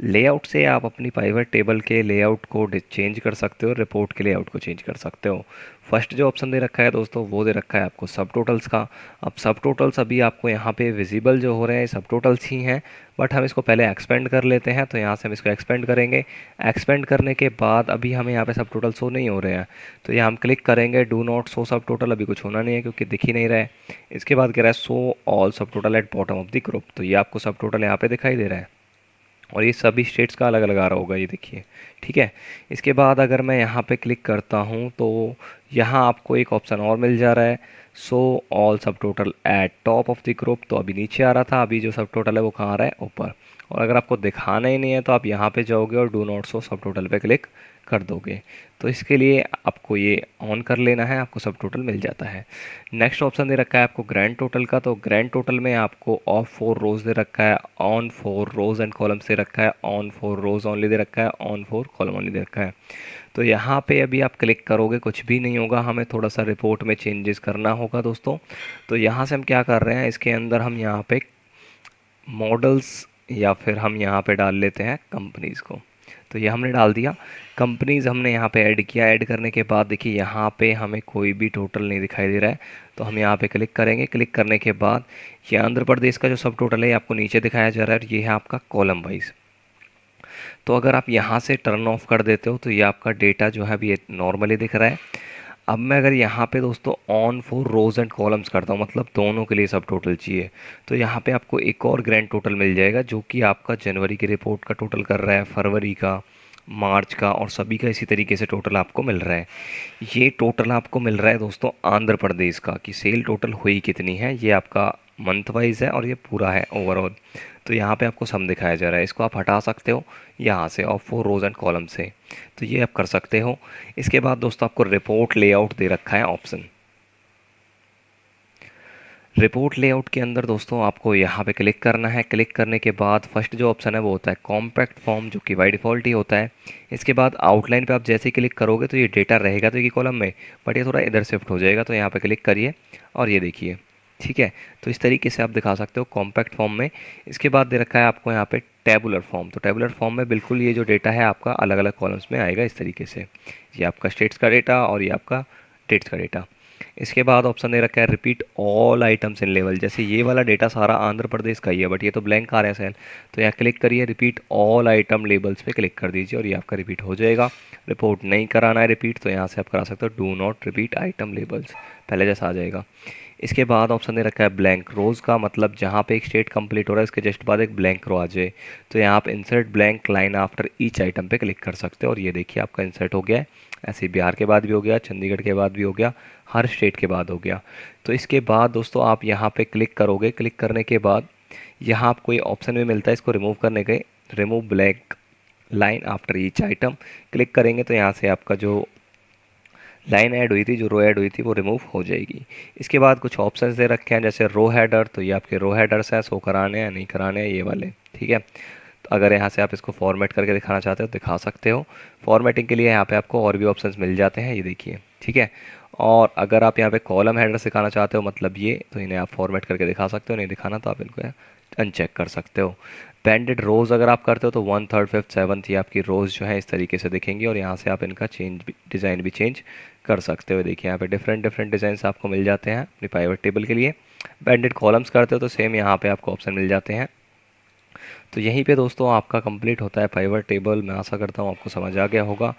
लेआउट से आप अपनी पाइवट टेबल के लेआउट को चेंज कर सकते हो, रिपोर्ट के लेआउट को चेंज कर सकते हो। फर्स्ट जो ऑप्शन दे रखा है दोस्तों वो दे रखा है आपको सब टोटल्स का। अब सब टोटल्स अभी आपको यहाँ पे विजिबल जो हो रहे हैं सब टोटल्स ही हैं, बट हम इसको पहले एक्सपेंड कर लेते हैं। तो यहाँ से हम इसको एक्सपेंड करेंगे। एक्सपेंड करने के बाद अभी हमें यहाँ पे सब टोटल शो नहीं हो रहे हैं, तो यहाँ हम क्लिक करेंगे डू नॉट शो सब टोटल। अभी कुछ होना नहीं है क्योंकि दिख ही नहीं रहा है। इसके बाद कह रहा है शो ऑल सब total at bottom of the group, तो ये आपको सब टोटल यहाँ पे दिखाई दे रहा है और ये सभी स्टेट्स का अलग अलग आ रहा होगा, ये देखिए। ठीक है, इसके बाद अगर मैं यहाँ पे क्लिक करता हूँ तो यहाँ आपको एक ऑप्शन और मिल जा रहा है, सो ऑल सब total eight top of the group. तो अभी नीचे आ रहा था, अभी जो सब टोटल है वो कहाँ आ रहा है, ऊपर। और अगर आपको दिखाना ही नहीं है तो आप यहाँ पे जाओगे और डू नॉट शो सब टोटल पे क्लिक कर दोगे। तो इसके लिए आपको ये ऑन कर लेना है, आपको सब टोटल मिल जाता है। नेक्स्ट ऑप्शन दे रखा है आपको ग्रैंड टोटल का। तो ग्रैंड टोटल में आपको ऑफ 4 रोज दे रखा है, ऑन 4 रोज एंड कॉलम्स दे रखा है, ऑन 4 रोज ओनली दे रखा है, ऑन 4 कॉलम ओनली दे रखा है। तो यहाँ पे अभी आप क्लिक करोगे कुछ भी नहीं होगा, हमें थोड़ा सा रिपोर्ट में चेंजेस करना होगा दोस्तों। तो यहाँ से हम क्या कर रहे हैं, इसके अंदर हम यहाँ पे मॉडल्स या फिर हम यहाँ पे डाल लेते हैं कंपनीज़ को। तो ये हमने डाल दिया, कंपनीज़ हमने यहाँ पे ऐड किया। ऐड करने के बाद देखिए यहाँ पे हमें कोई भी टोटल नहीं दिखाई दे रहा है, तो हम यहाँ पे क्लिक करेंगे। क्लिक करने के बाद ये आंध्र प्रदेश का जो सब टोटल है ये आपको नीचे दिखाया जा रहा है और ये है आपका कॉलम वाइज। तो अगर आप यहाँ से टर्न ऑफ कर देते हो तो ये आपका डेटा जो है अभी नॉर्मली दिख रहा है। अब मैं अगर यहाँ पे दोस्तों ऑन 4 रोज एंड कॉलम्स करता हूँ, मतलब दोनों के लिए सब टोटल चाहिए, तो यहाँ पे आपको एक और ग्रैंड टोटल मिल जाएगा जो कि आपका जनवरी की रिपोर्ट का टोटल कर रहा है, फरवरी का, मार्च का और सभी का इसी तरीके से टोटल आपको मिल रहा है। ये टोटल आपको मिल रहा है दोस्तों आंध्र प्रदेश का कि सेल टोटल हुई कितनी है, ये आपका मंथ वाइज है और ये पूरा है ओवरऑल। तो यहाँ पे आपको सम दिखाया जा रहा है, इसको आप हटा सकते हो यहाँ से और 4 रोज एंड कॉलम से, तो ये आप कर सकते हो। इसके बाद दोस्तों आपको रिपोर्ट लेआउट दे रखा है ऑप्शन। रिपोर्ट लेआउट के अंदर दोस्तों आपको यहाँ पे क्लिक करना है। क्लिक करने के बाद फर्स्ट जो ऑप्शन है वो होता है कॉम्पैक्ट फॉर्म, जो कि बाय डिफ़ॉल्ट ही होता है। इसके बाद आउटलाइन पे आप जैसे ही क्लिक करोगे तो ये डेटा रहेगा तो ये कॉलम में, बट ये थोड़ा इधर शिफ्ट हो जाएगा। तो यहाँ पे क्लिक करिए और ये देखिए। ठीक है, तो इस तरीके से आप दिखा सकते हो कॉम्पैक्ट फॉर्म में। इसके बाद दे रखा है आपको यहाँ पे टेबुलर फॉर्म। तो टेबुलर फॉर्म में बिल्कुल ये जो डेटा है आपका अलग अलग कॉलम्स में आएगा इस तरीके से। ये आपका स्टेट्स का डेटा और ये आपका डेट्स का डेटा। इसके बाद ऑप्शन दे रखा है repeat all items in level. जैसे ये वाला डेटा सारा आंध्र प्रदेश का ही है, बट ये तो ब्लैंक आ रहा है सेल, तो यहाँ क्लिक करिए रिपीट ऑल आइटम लेबल्स पे क्लिक कर दीजिए और ये आपका रिपीट हो जाएगा। रिपोर्ट नहीं कराना है रिपीट तो यहाँ से आप करा सकते हो do not repeat item labels, पहले जैसा आ जाएगा। इसके बाद ऑप्शन दे रखा है ब्लैंक रोज़ का, मतलब जहाँ पे एक स्टेट कंप्लीट हो रहा है इसके जस्ट बाद एक ब्लैंक रो आ जाए, तो यहाँ आप insert blank line after each item पे क्लिक कर सकते हो और ये देखिए आपका इंसर्ट हो गया है। ऐसे बिहार के बाद भी हो गया, चंडीगढ़ के बाद भी हो गया, हर स्टेट के बाद हो गया। तो इसके बाद दोस्तों आप यहाँ पे क्लिक करोगे। क्लिक करने के बाद यहाँ आपको ये ऑप्शन भी मिलता है इसको रिमूव करने के, remove black line after each item. Click करेंगे तो यहाँ से आपका जो लाइन ऐड हुई थी, जो रो ऐड हुई थी, वो रिमूव हो जाएगी। इसके बाद कुछ ऑप्शंस दे रखे हैं जैसे रो हेडर, तो ये आपके रो हेडर्स हैं, शो कराने हैं नहीं कराने हैं ये वाले। ठीक है, तो अगर यहाँ से आप इसको फॉर्मेट करके दिखाना चाहते हो दिखा सकते हो। फॉर्मेटिंग के लिए यहाँ पे आपको और भी ऑप्शंस मिल जाते हैं, ये देखिए। ठीक है, और अगर आप यहाँ पे कॉलम हेडर दिखाना चाहते हो मतलब ये, तो इन्हें आप फॉर्मेट करके दिखा सकते हो, नहीं दिखाना तो आप इनको अनचेक कर सकते हो। बैंडेड रोज़ अगर आप करते हो तो 1 3rd 5th 7th ये आपकी रोज़ जो है इस तरीके से दिखेंगी और यहाँ से आप इनका चेंज भी डिज़ाइन भी चेंज कर सकते हो। देखिए यहाँ पे डिफरेंट डिफरेंट डिज़ाइंस आपको मिल जाते हैं अपनी पाइवट टेबल के लिए। बैंडेड कॉलम्स करते हो तो सेम यहाँ पे आपको ऑप्शन मिल जाते हैं। तो यहीं पे दोस्तों आपका कंप्लीट होता है पाइवट टेबल। मैं आशा करता हूँ आपको समझ आ गया होगा।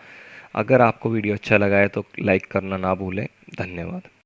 अगर आपको वीडियो अच्छा लगा है तो लाइक करना ना भूलें। धन्यवाद।